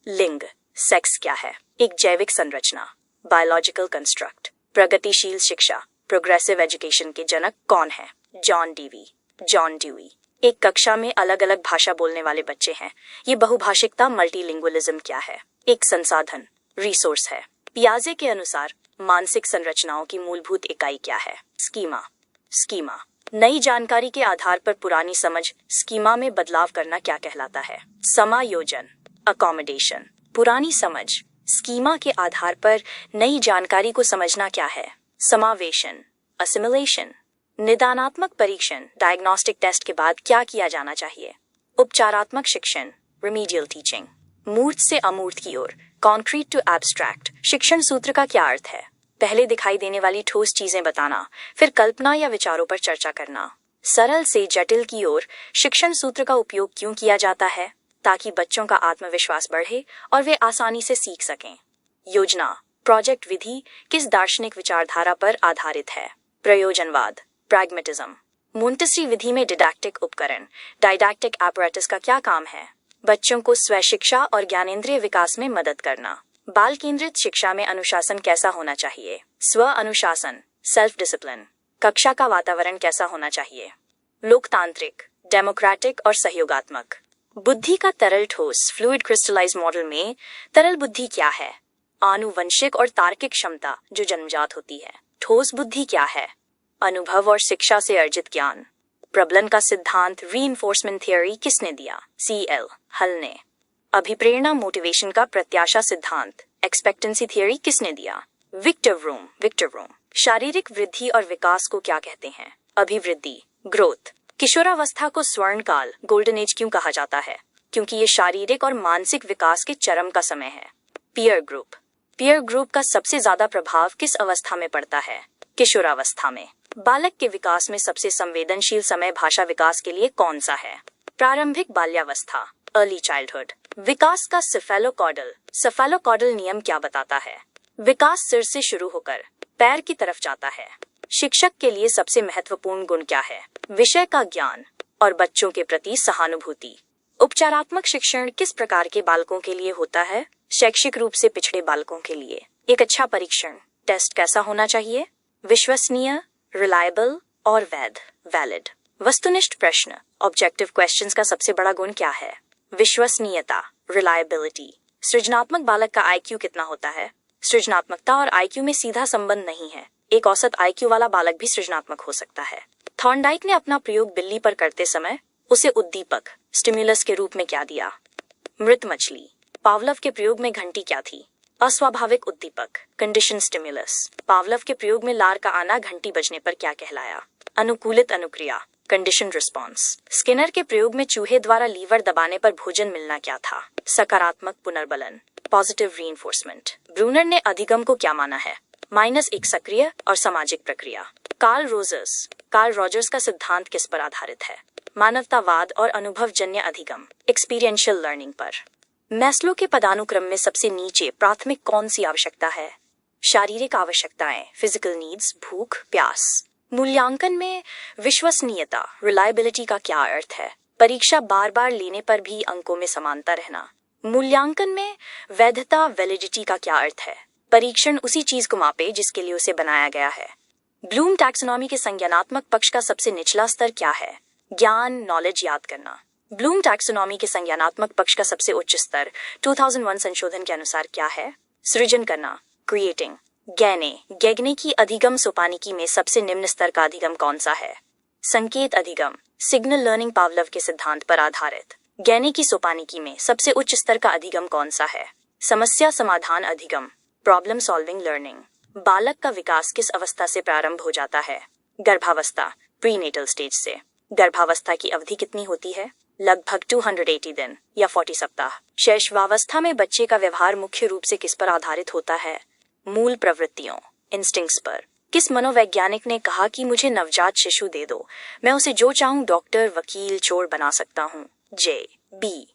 लिंग, सेक्स क्या है? एक जैविक संरचना, बायोलॉजिकल कंस्ट्रक्ट। प्रगतिशील शिक्षा, प्रोग्रेसिव एजुकेशन के जनक कौन है? John dewy. एक कक्षा में अलग अलग भाषा बोलने वाले बच्चे हैं। ये बहुभाषिकता, मल्टीलिंगुअलिज्म क्या है? एक संसाधन, रिसोर्स है। पियाजे के अनुसार मानसिक संरचनाओं की मूलभूत इकाई क्या है? स्कीमा। नई जानकारी के आधार पर पुरानी समझ स्कीमा में बदलाव करना क्या कहलाता है? समायोजन, अकोमोडेशन। पुरानी समझ स्कीमा के आधार पर नई जानकारी को समझना क्या है? समावेशन, असिमिलेशन। निदानात्मक परीक्षण, डायग्नोस्टिक टेस्ट के बाद क्या किया जाना चाहिए? उपचारात्मक शिक्षण, रिमीडियल टीचिंग। मूर्त से अमूर्त की ओर, कॉन्क्रीट टू एब्स्ट्रैक्ट। शिक्षण सूत्र का क्या अर्थ है? पहले दिखाई देने वाली ठोस चीजें बताना, फिर कल्पना या विचारों पर चर्चा करना। सरल से जटिल की ओर, शिक्षण सूत्र का उपयोग क्यों किया जाता है? ताकि बच्चों का आत्मविश्वास बढ़े और वे आसानी से सीख सकें। योजना, प्रोजेक्ट विधि किस दार्शनिक विचारधारा पर आधारित है? प्रयोजनवाद, प्रैग्मेटिज्म। मोंटेसरी विधि में डिडैक्टिक उपकरण, डाइडैक्टिक एपरेटस का क्या काम है? बच्चों को स्वशिक्षा और ज्ञानेंद्रिय विकास में मदद करना। बाल केंद्रित शिक्षा में अनुशासन कैसा होना चाहिए? स्व अनुशासन, सेल्फ डिसिप्लिन। कक्षा का वातावरण कैसा होना चाहिए? लोकतांत्रिक, डेमोक्रेटिक और सहयोगात्मक। बुद्धि का तरल ठोस, फ्लूइड क्रिस्टलाइज मॉडल में तरल बुद्धि क्या है? आनुवंशिक और तार्किक क्षमता जो जन्मजात होती है। ठोस बुद्धि क्या है? अनुभव और शिक्षा से अर्जित ज्ञान। प्रबलन का सिद्धांत, रीइंफोर्समेंट थियोरी किसने दिया? CL हल ने। अभिप्रेरणा, मोटिवेशन का प्रत्याशा सिद्धांत, एक्सपेक्टेंसी थियोरी किसने दिया? Victor Vroom. शारीरिक वृद्धि और विकास को क्या कहते हैं? अभिवृद्धि, ग्रोथ। किशोरावस्था को स्वर्ण काल, गोल्डन एज क्यों कहा जाता है? क्योंकि ये शारीरिक और मानसिक विकास के चरम का समय है। पीयर ग्रुप का सबसे ज्यादा प्रभाव किस अवस्था में पड़ता है? किशोरावस्था में। बालक के विकास में सबसे संवेदनशील समय भाषा विकास के लिए कौन सा है? प्रारंभिक बाल्यावस्था, अर्ली चाइल्डहुड। विकास का सेफेलोकॉर्डल नियम क्या बताता है? विकास सिर से शुरू होकर पैर की तरफ जाता है। शिक्षक के लिए सबसे महत्वपूर्ण गुण क्या है? विषय का ज्ञान और बच्चों के प्रति सहानुभूति। उपचारात्मक शिक्षण किस प्रकार के बालकों के लिए होता है? शैक्षिक रूप से पिछड़े बालकों के लिए। एक अच्छा परीक्षण टेस्ट कैसा होना चाहिए? विश्वसनीय, रिलायबल और वैलिड। वस्तुनिष्ठ प्रश्न, ऑब्जेक्टिव क्वेश्चंस का सबसे बड़ा गुण क्या है? विश्वसनीयता, रिलायबिलिटी। सृजनात्मक बालक का IQ कितना होता है? सृजनात्मकता और IQ में सीधा संबंध नहीं है। एक औसत IQ वाला बालक भी सृजनात्मक हो सकता है। थॉर्नडाइक ने अपना प्रयोग बिल्ली पर करते समय उसे उद्दीपक, स्टिमुलस के रूप में क्या दिया? मृत मछली। पावलव के प्रयोग में घंटी क्या थी? अस्वाभाविक उद्दीपक, कंडीशन स्टिमुलस। पावलव के प्रयोग में लार का आना घंटी बजने पर क्या कहलाया? अनुकूलित अनुक्रिया, कंडीशन रिस्पॉन्स। स्किनर के प्रयोग में चूहे द्वारा लीवर दबाने पर भोजन मिलना क्या था? सकारात्मक पुनर्बलन, पॉजिटिव रीइंफोर्समेंट। ब्रूनर ने अधिगम को क्या माना है? एक सक्रिय और सामाजिक प्रक्रिया। कार्ल रॉजर्स का सिद्धांत किस पर आधारित है? मानवतावाद और अनुभवजन्य अधिगम, एक्सपीरियंशियल लर्निंग पर। मैस्लो के पदानुक्रम में सबसे नीचे प्राथमिक कौन सी आवश्यकता है? शारीरिक आवश्यकताएं, फिजिकल नीड्स, भूख, प्यास। मूल्यांकन में विश्वसनीयता, रिलायबिलिटी का क्या अर्थ है? परीक्षा बार बार लेने पर भी अंकों में समानता रहना। मूल्यांकन में वैधता, वैलिडिटी का क्या अर्थ है? परीक्षण उसी चीज को मापे जिसके लिए उसे बनाया गया है। ब्लूम टैक्सोनॉमी के संज्ञानात्मक पक्ष का सबसे निचला स्तर क्या है? ज्ञान, नॉलेज याद करना। ब्लूम टैक्सोनॉमी के संज्ञानात्मक पक्ष का सबसे उच्च स्तर 2001 संशोधन के अनुसार क्या है? सृजन करना, क्रिएटिंग। गैगने की अधिगम सोपानिकी में सबसे निम्न स्तर का अधिगम कौन सा है? संकेत अधिगम, सिग्नल लर्निंग, पावलव के सिद्धांत पर आधारित। गैने की सोपानिकी में सबसे उच्च स्तर का अधिगम कौन सा है? समस्या समाधान अधिगम, प्रॉब्लम सॉल्विंग लर्निंग। बालक का विकास किस अवस्था से प्रारंभ हो जाता है? गर्भावस्था, प्रीनेटल स्टेज से। गर्भावस्था की अवधि कितनी होती है? लगभग 280 दिन या 40 सप्ताह। शैशवावस्था में बच्चे का व्यवहार मुख्य रूप से किस पर आधारित होता है? मूल प्रवृत्तियों, इंस्टिंक्ट्स पर। किस मनोवैज्ञानिक ने कहा कि मुझे नवजात शिशु दे दो, मैं उसे जो चाहूं डॉक्टर, वकील, चोर बना सकता हूं? जे बी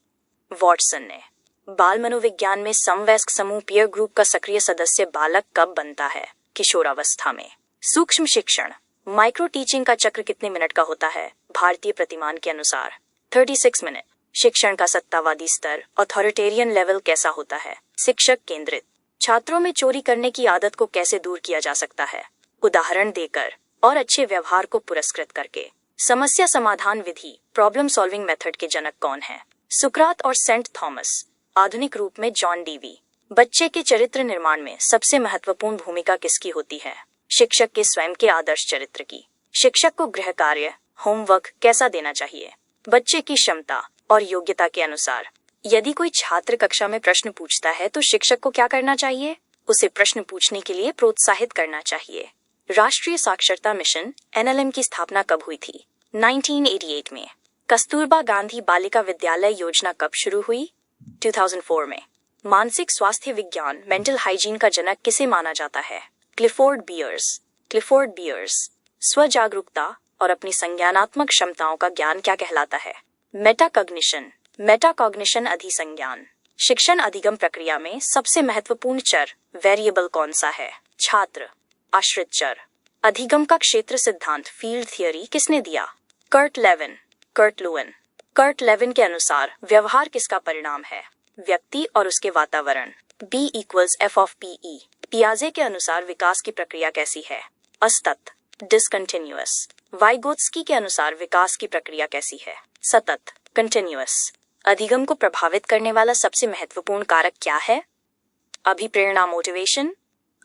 वॉटसन ने। बाल मनोविज्ञान में समवयस्क समूह पीयर ग्रुप का सक्रिय सदस्य बालक कब बनता है? किशोरावस्था में। सूक्ष्म शिक्षण, माइक्रो टीचिंग का चक्र कितने मिनट का होता है? भारतीय प्रतिमान के अनुसार 36 मिनट। शिक्षण का सत्तावादी स्तर, अथॉरिटेरियन लेवल कैसा होता है? शिक्षक केंद्रित। छात्रों में चोरी करने की आदत को कैसे दूर किया जा सकता है? उदाहरण देकर और अच्छे व्यवहार को पुरस्कृत करके। समस्या समाधान विधि, प्रॉब्लम सॉल्विंग मेथड के जनक कौन है? सुकरात और सेंट थॉमस, आधुनिक रूप में जॉन डीवी। बच्चे के चरित्र निर्माण में सबसे महत्वपूर्ण भूमिका किसकी होती है? शिक्षक के स्वयं के आदर्श चरित्र की। शिक्षक को गृह कार्य, होमवर्क कैसा देना चाहिए? बच्चे की क्षमता और योग्यता के अनुसार। यदि कोई छात्र कक्षा में प्रश्न पूछता है तो शिक्षक को क्या करना चाहिए? उसे प्रश्न पूछने के लिए प्रोत्साहित करना चाहिए। राष्ट्रीय साक्षरता मिशन एनएलएम की स्थापना कब हुई थी? 1988 में। कस्तूरबा गांधी बालिका विद्यालय योजना कब शुरू हुई? 2004 में। मानसिक स्वास्थ्य विज्ञान, मेंटल हाइजीन का जनक किसे माना जाता है? Clifford bears. स्वजागरूकता और अपनी संज्ञानात्मक क्षमताओं का ज्ञान क्या कहलाता है? मेटाकॉग्निशन अधिसंज्ञान। शिक्षण अधिगम प्रक्रिया में सबसे महत्वपूर्ण चर, वेरिएबल कौन सा है? छात्र, आश्रित चर। अधिगम का क्षेत्र सिद्धांत, फील्ड थियरी किसने दिया? कर्ट लेविन के अनुसार व्यवहार किसका परिणाम है? व्यक्ति और उसके वातावरण। B = F of PE। पियाजे के अनुसार विकास की प्रक्रिया कैसी है? असतत, डिसकंटिन्यूअस। वाइगोत्स्की के अनुसार विकास की प्रक्रिया कैसी है? सतत, कंटिन्यूअस। अधिगम को प्रभावित करने वाला सबसे महत्वपूर्ण कारक क्या है? अभिप्रेरणा, मोटिवेशन।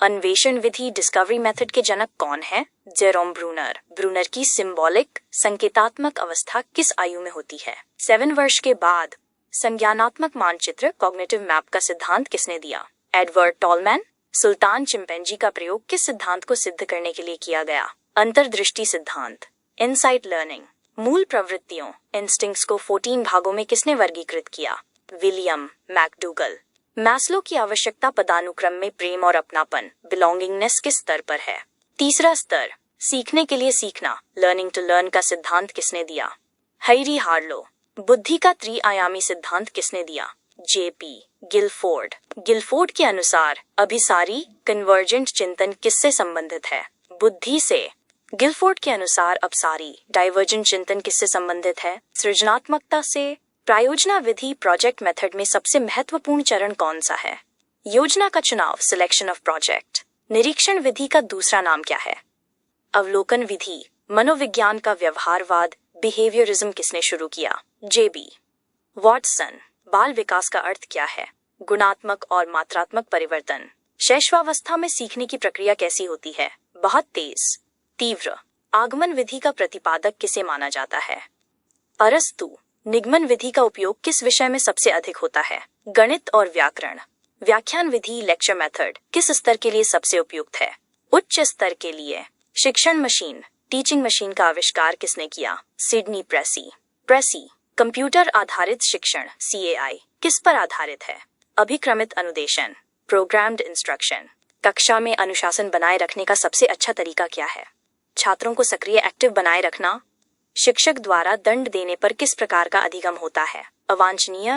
अन्वेषण विधि, डिस्कवरी मेथड के जनक कौन है? जेरोम ब्रूनर की सिंबॉलिक, संकेतात्मक अवस्था किस आयु में होती है? 7 वर्ष के बाद। संज्ञानात्मक मानचित्र, कॉग्निटिव मैप का सिद्धांत किसने दिया? Edward tall man. सुल्तान चिंपैंजी का प्रयोग किस सिद्धांत को सिद्ध करने के लिए किया गया? अंतर्दृष्टि सिद्धांत। Insight learning. मूल प्रवृत्तियों, इंस्टिंक्ट्स को 14 भागों में किसने वर्गीकृत किया? William McDougall. मैस्लो की आवश्यकता पदानुक्रम में प्रेम और अपनापन, बिलोंगिंगनेस किस स्तर पर है? तीसरा स्तर। सीखने के लिए सीखना, लर्निंग टू लर्न का सिद्धांत किसने दिया? Harry Harlow. बुद्धि का त्रिआयामी सिद्धांत किसने दिया? जेपी गिलफोर्ड के अनुसार अभिसारी, कन्वर्जेंट चिंतन किससे संबंधित है? बुद्धि से। गिलफोर्ड के अनुसार अपसारी, डाइवर्जेंट चिंतन किससे संबंधित है? सृजनात्मकता से। प्रायोजना विधि, प्रोजेक्ट मेथड में सबसे महत्वपूर्ण चरण कौन सा है? योजना का चुनाव, सिलेक्शन ऑफ प्रोजेक्ट। निरीक्षण विधि का दूसरा नाम क्या है? अवलोकन विधि। मनोविज्ञान का व्यवहारवाद, बिहेवियरिज्म किसने शुरू किया? जेबी वॉटसन। बाल विकास का अर्थ क्या है? गुणात्मक और मात्रात्मक परिवर्तन। शैशवावस्था में सीखने की प्रक्रिया कैसी होती है? बहुत तेज, तीव्र। आगमन विधि का प्रतिपादक किसे माना जाता है? अरस्तु। निगमन विधि का उपयोग किस विषय में सबसे अधिक होता है? गणित और व्याकरण। व्याख्यान विधि, लेक्चर मेथड किस स्तर के लिए सबसे उपयुक्त है? उच्च स्तर के लिए। शिक्षण मशीन, टीचिंग मशीन का आविष्कार किसने किया? सिडनी प्रेसी। कंप्यूटर आधारित शिक्षण, CAI किस पर आधारित है? अभिक्रमित अनुदेशन, प्रोग्राम्ड इंस्ट्रक्शन। कक्षा में अनुशासन बनाए रखने का सबसे अच्छा तरीका क्या है? छात्रों को सक्रिय एक्टिव बनाए रखना। शिक्षक द्वारा दंड देने पर किस प्रकार का अधिगम होता है? अवांछनीय,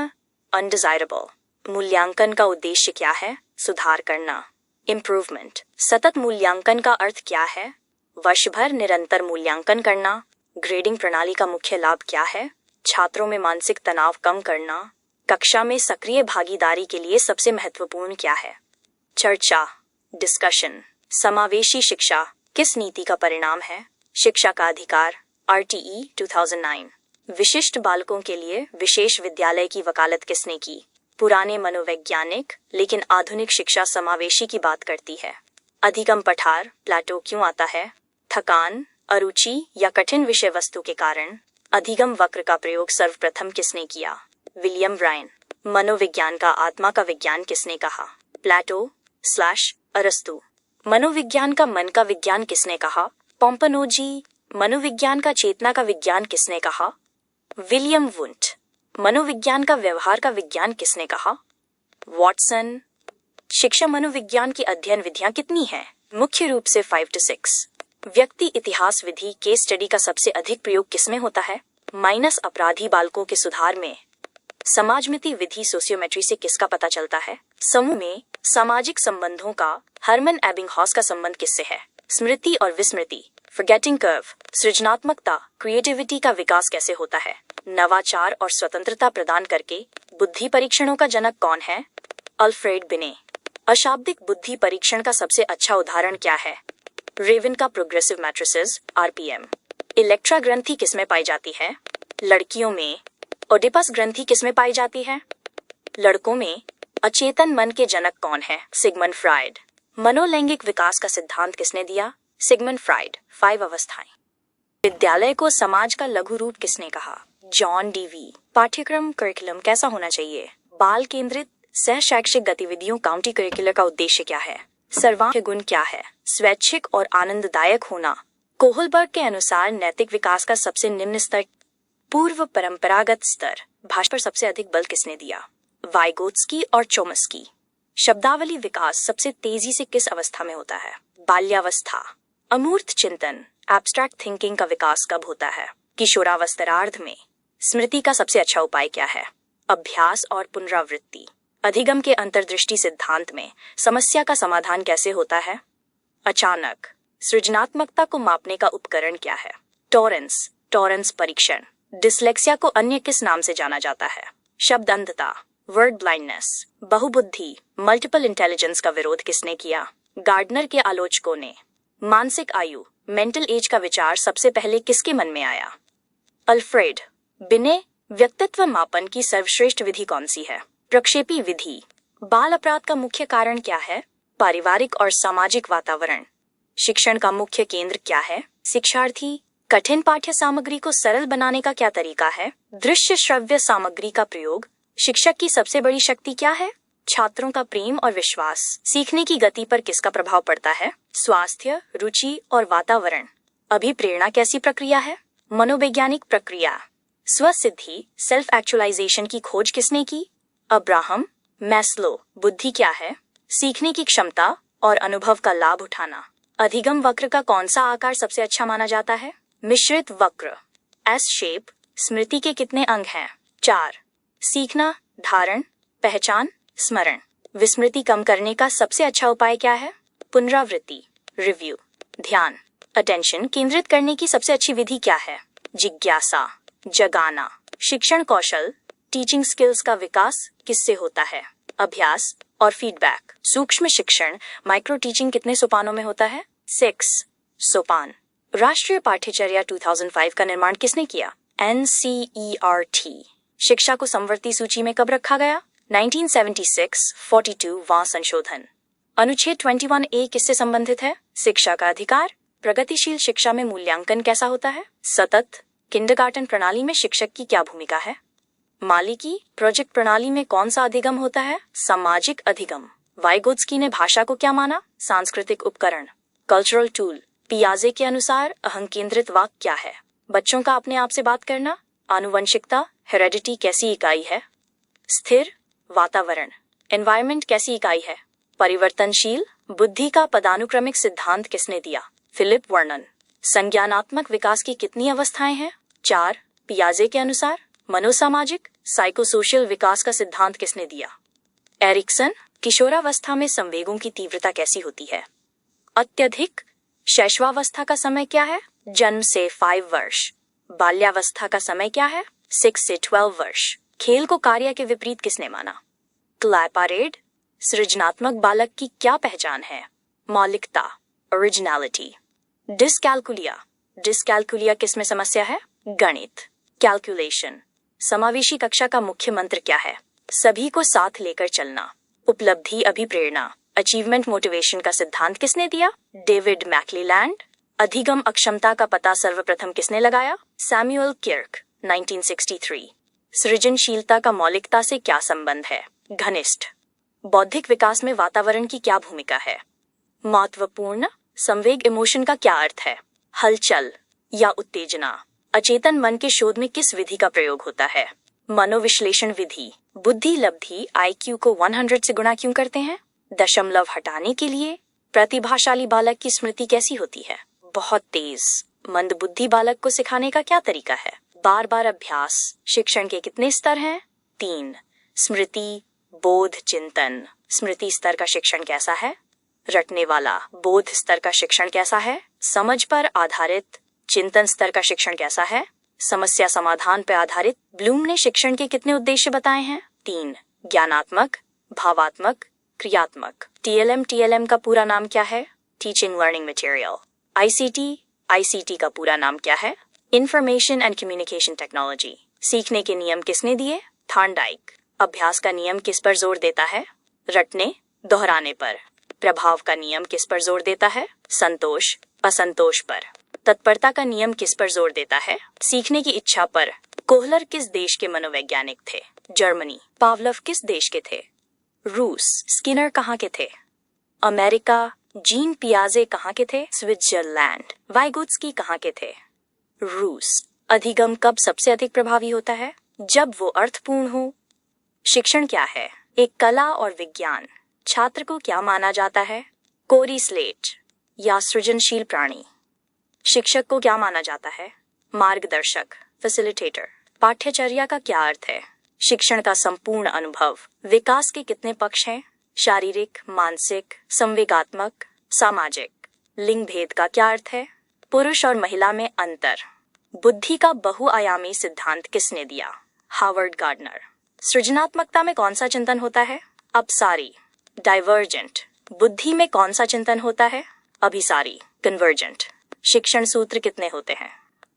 अनडिजायरेबल। मूल्यांकन का उद्देश्य क्या है? सुधार करना। इम्प्रूवमेंट, सतत मूल्यांकन का अर्थ क्या है? वर्ष भर निरंतर मूल्यांकन करना। ग्रेडिंग प्रणाली का मुख्य लाभ क्या है? छात्रों में मानसिक तनाव कम करना। कक्षा में सक्रिय भागीदारी के लिए सबसे महत्वपूर्ण क्या है? चर्चा, डिस्कशन। समावेशी शिक्षा किस नीति का परिणाम है? शिक्षा का अधिकार, RTE 2009। विशिष्ट बालकों के लिए विशेष विद्यालय की वकालत किसने की? पुराने मनोवैज्ञानिक, लेकिन आधुनिक शिक्षा समावेशी की बात करती है। अधिगम पठार, प्लेटो क्यों आता है? थकान, अरुचि या कठिन विषय वस्तु के कारण। अधिगम वक्र का प्रयोग सर्वप्रथम किसने किया? William Bryan. मनोविज्ञान का आत्मा का विज्ञान किसने कहा? प्लेटो/अरस्तु। मनोविज्ञान का मन का विज्ञान किसने कहा? पोम्पनोजी। मनोविज्ञान का चेतना का विज्ञान किसने कहा? William Wundt. मनोविज्ञान का व्यवहार का विज्ञान किसने कहा? वॉटसन। शिक्षा मनोविज्ञान की अध्ययन विधियां कितनी हैं? मुख्य रूप से 5 से 6। व्यक्ति इतिहास विधि केस स्टडी का सबसे अधिक प्रयोग किसमें होता है? अपराधी बालकों के सुधार में। समाजमिति विधि सोशियोमेट्री से किसका पता चलता है? समूह में सामाजिक संबंधों का हर्मन एबिंगहॉस का संबंध किससे है? स्मृति और विस्मृति, फॉरगेटिंग कर्व। सृजनात्मकता, क्रिएटिविटी का विकास कैसे होता है? नवाचार और स्वतंत्रता प्रदान करके। बुद्धि परीक्षणों का जनक कौन है? अल्फ्रेड बिने। अशाब्दिक बुद्धि परीक्षण का सबसे अच्छा उदाहरण क्या है? रेवन का प्रोग्रेसिव मैट्रिसेस, RPM। इलेक्ट्रा ग्रंथि किसमें पाई जाती है? लड़कियों में। ओडिपस ग्रंथि किसमें पाई जाती है? लड़कों में। अचेतन मन के जनक कौन है? Sigmund Freud. मनोलैंगिक विकास का सिद्धांत किसने दिया? Sigmund Freud. 5 अवस्थाएं। विद्यालय को समाज का लघु रूप किसने कहा? John Dewey. पाठ्यक्रम करिकुलम कैसा होना चाहिए? बाल केंद्रित। सह शैक्षिक गतिविधियों काउंटी करिकुलर का उद्देश्य क्या है? सर्वांगीण गुण क्या है? स्वैच्छिक और आनंददायक होना। कोहलबर्ग के अनुसार नैतिक विकास का सबसे निम्न स्तर पूर्व परंपरागत स्तर। भाषा पर सबसे अधिक बल किसने दिया? वाइगोत्स्की और चोम्स्की। शब्दावली विकास सबसे तेजी से किस अवस्था में होता है? बाल्यावस्था। अमूर्त चिंतन, एब्स्ट्रैक्ट थिंकिंग का विकास कब होता है? किशोरावस्थार्ध में। स्मृति का सबसे अच्छा उपाय क्या है? अभ्यास और पुनरावृत्ति। अधिगम के अंतर्दृष्टि सिद्धांत में समस्या का समाधान कैसे होता है? अचानक। सृजनात्मकता को मापने का उपकरण क्या है? टॉरेंस परीक्षण। डिसलेक्सिया को अन्य किस नाम से जाना जाता है? शब्द अंधता, वर्ड ब्लाइंडनेस। बहुबुद्धि, मल्टीपल इंटेलिजेंस का विरोध किसने किया? गार्डनर के आलोचकों ने। मानसिक आयु, मेंटल एज का विचार सबसे पहले किसके मन में आया? अल्फ्रेड बिने। व्यक्तित्व मापन की सर्वश्रेष्ठ विधि कौन सी है? प्रक्षेपी विधि। बाल अपराध का मुख्य कारण क्या है? पारिवारिक और सामाजिक वातावरण। शिक्षण का मुख्य केंद्र क्या है? शिक्षार्थी। कठिन पाठ्य सामग्री को सरल बनाने का क्या तरीका है? दृश्य श्रव्य सामग्री का प्रयोग। शिक्षक की सबसे बड़ी शक्ति क्या है? छात्रों का प्रेम और विश्वास। सीखने की गति पर किसका प्रभाव पड़ता है? स्वास्थ्य, रुचि और वातावरण। अभिप्रेरणा कैसी प्रक्रिया है? मनोवैज्ञानिक प्रक्रिया। स्वसिद्धि, सेल्फ एक्चुअलाइजेशन की खोज किसने की? Abraham Maslow. बुद्धि क्या है? सीखने की क्षमता और अनुभव का लाभ उठाना। अधिगम वक्र का कौन सा आकार सबसे अच्छा माना जाता है? मिश्रित वक्र, एस शेप। स्मृति के कितने अंग हैं? 4। सीखना, धारण, पहचान, स्मरण। विस्मृति कम करने का सबसे अच्छा उपाय क्या है? पुनरावृत्ति, रिव्यू। ध्यान, अटेंशन केंद्रित करने की सबसे अच्छी विधि क्या है? जिज्ञासा, जगाना। शिक्षण कौशल, टीचिंग स्किल्स का विकास किससे होता है? अभ्यास और फीडबैक। सूक्ष्म शिक्षण, माइक्रो टीचिंग कितने सोपानों में होता है? 6 सोपान। राष्ट्रीय पाठ्यचर्या 2005 का निर्माण किसने किया? NCERT। शिक्षा को समवर्ती सूची में कब रखा गया? 1976 42वां संशोधन। अनुच्छेद 21A किससे संबंधित है? शिक्षा का अधिकार। प्रगतिशील शिक्षा में मूल्यांकन कैसा होता है? सतत। किंडरगार्टन प्रणाली में शिक्षक की क्या भूमिका है? मालिकी। प्रोजेक्ट प्रणाली में कौन सा अधिगम होता है? सामाजिक अधिगम। वाइगोत्स्की ने भाषा को क्या माना? सांस्कृतिक उपकरण। Cultural tool. पियाजे के अनुसार अहंकेंद्रित वाक्य क्या है? बच्चों का अपने आप से बात करना। आनुवंशिकता, हेरेडिटी कैसी इकाई है? स्थिर। वातावरण, एनवायरनमेंट कैसी इकाई है? परिवर्तनशील। बुद्धि का पदानुक्रमिक सिद्धांत किसने दिया? Philip Vernon. संज्ञानात्मक विकास की कितनी अवस्थाएं हैं? 4। पियाजे के अनुसार मनोसामाजिक, साइकोसोशियल विकास का सिद्धांत किसने दिया? एरिक्सन। किशोरावस्था में संवेगों की तीव्रता कैसी होती है? अत्यधिक। शैशवावस्था का समय क्या है? जन्म से 5 वर्ष। बाल्यावस्था का समय क्या है? 6 से 12 वर्ष। खेल को कार्य के विपरीत किसने माना? क्लैपारेड। सृजनात्मक बालक की क्या पहचान है? मौलिकता, ओरिजिनलिटी। डिस्कैलकुलिया। डिस्कैलकुलिया किसमें समस्या है? गणित, कैलकुलेशन। समावेशी कक्षा का मुख्य मंत्र क्या है? सभी को साथ लेकर चलना। उपलब्धि अभिप्रेरणा, अचीवमेंट मोटिवेशन का सिद्धांत किसने दिया? David McClelland. अधिगम अक्षमता का पता सर्वप्रथम किसने लगाया? Samuel Kirk, 1963। सृजनशीलता का मौलिकता से क्या संबंध है? घनिष्ठ। बौद्धिक विकास में वातावरण की क्या भूमिका है? महत्वपूर्ण। संवेग इमोशन का क्या अर्थ है? हलचल या उत्तेजना। अचेतन मन के शोध में किस विधि का प्रयोग होता है? मनोविश्लेषण विधि। बुद्धि लब्धि IQ को 100 से गुणा क्यों करते हैं? दशमलव हटाने के लिए। प्रतिभाशाली बालक की स्मृति कैसी होती है? बहुत तेज। मंदबुद्धि बालक को सिखाने का क्या तरीका है? बार बार अभ्यास। शिक्षण के कितने स्तर हैं? 3। स्मृति, बोध, चिंतन। स्मृति स्तर का शिक्षण कैसा है? रटने वाला। बोध स्तर का शिक्षण कैसा है? समझ पर आधारित। चिंतन स्तर का शिक्षण कैसा है? समस्या समाधान पर आधारित। ब्लूम ने शिक्षण के कितने उद्देश्य बताए हैं? 3। ज्ञानात्मक, भावात्मक, क्रियात्मक। TLM का पूरा नाम क्या है? Teaching learning material. ICT का पूरा नाम क्या है? Information and communication technology. सीखने के नियम किसने दिए? थॉर्नडाइक। अभ्यास का नियम किस पर जोर देता है? रटने, दोहराने पर। प्रभाव का नियम किस पर जोर देता है? संतोष, असंतोष पर। तत्परता का नियम किस पर जोर देता है? सीखने की इच्छा पर। कोहलर किस देश के मनोवैज्ञानिक थे? जर्मनी। पावलोव किस देश के थे? रूस। स्किनर कहाँ के थे? अमेरिका। जीन पियाजे कहाँ के थे? स्विट्जरलैंड। वाइगोत्स्की कहाँ के थे? रूस। अधिगम कब सबसे अधिक प्रभावी होता है? जब वो अर्थपूर्ण हो। शिक्षण क्या है? एक कला और विज्ञान। छात्र को क्या माना जाता है? कोरी स्लेट या सृजनशील प्राणी। शिक्षक को क्या माना जाता है? मार्गदर्शक, फैसिलिटेटर। पाठ्यचर्या का क्या अर्थ है? शिक्षण का संपूर्ण अनुभव। विकास के कितने पक्ष हैं? शारीरिक, मानसिक, संवेगात्मक, सामाजिक। लिंग भेद का क्या अर्थ है? पुरुष और महिला में अंतर। बुद्धि का बहुआयामी सिद्धांत किसने दिया? Howard Gardner. सृजनात्मकता में कौन सा चिंतन होता है? अपसारी, डाइवर्जेंट। बुद्धि में कौन सा चिंतन होता है? अभिसारी, कन्वर्जेंट। शिक्षण सूत्र कितने होते हैं?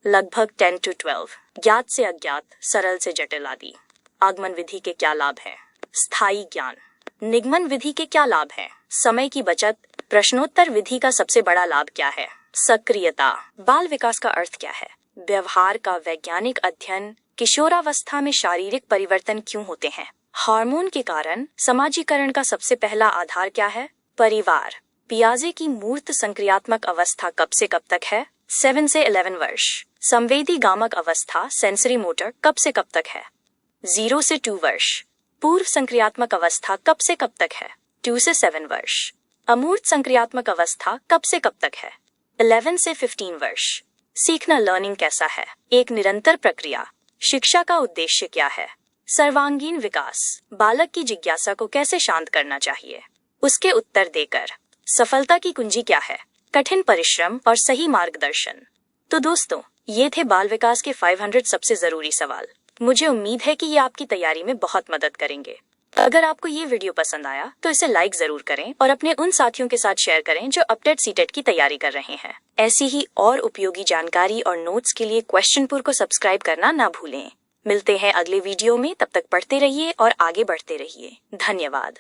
लगभग 10 to 12। ज्ञात से अज्ञात, सरल से जटिल आदि। आगमन विधि के क्या लाभ हैं? स्थायी ज्ञान। निगमन विधि के क्या लाभ हैं? समय की बचत। प्रश्नोत्तर विधि का सबसे बड़ा लाभ क्या है? सक्रियता। बाल विकास का अर्थ क्या है? व्यवहार का वैज्ञानिक अध्ययन। किशोरावस्था में शारीरिक परिवर्तन क्यों होते हैं? हार्मोन के कारण। समाजीकरण का सबसे पहला आधार क्या है? परिवार। पियाजे की मूर्त संक्रियात्मक अवस्था कब से कब तक है? 7 से 11 वर्ष। संवेदी गामक अवस्था सेंसरी मोटर कब से कब तक है? 0 से 2 वर्ष। पूर्व संक्रियात्मक अवस्था कब से कब तक है? 2 से 7 वर्ष। अमूर्त संक्रियात्मक अवस्था कब से कब तक है? 11 से 15 वर्ष। सीखना लर्निंग कैसा है? एक निरंतर प्रक्रिया। शिक्षा का उद्देश्य क्या है? सर्वांगीण विकास। बालक की जिज्ञासा को कैसे शांत करना चाहिए? उसके उत्तर देकर। सफलता की कुंजी क्या है? कठिन परिश्रम और सही मार्गदर्शन। तो दोस्तों, ये थे बाल विकास के 500 सबसे जरूरी सवाल। मुझे उम्मीद है कि ये आपकी तैयारी में बहुत मदद करेंगे। अगर आपको ये वीडियो पसंद आया तो इसे लाइक जरूर करें और अपने उन साथियों के साथ शेयर करें जो अपटेट सीटेट की तैयारी कर रहे हैं। ऐसी ही और उपयोगी जानकारी और नोट्स के लिए क्वेश्चनपुर को सब्सक्राइब करना ना भूलें। मिलते हैं अगले वीडियो में, तब तक पढ़ते रहिए और आगे बढ़ते रहिए। धन्यवाद।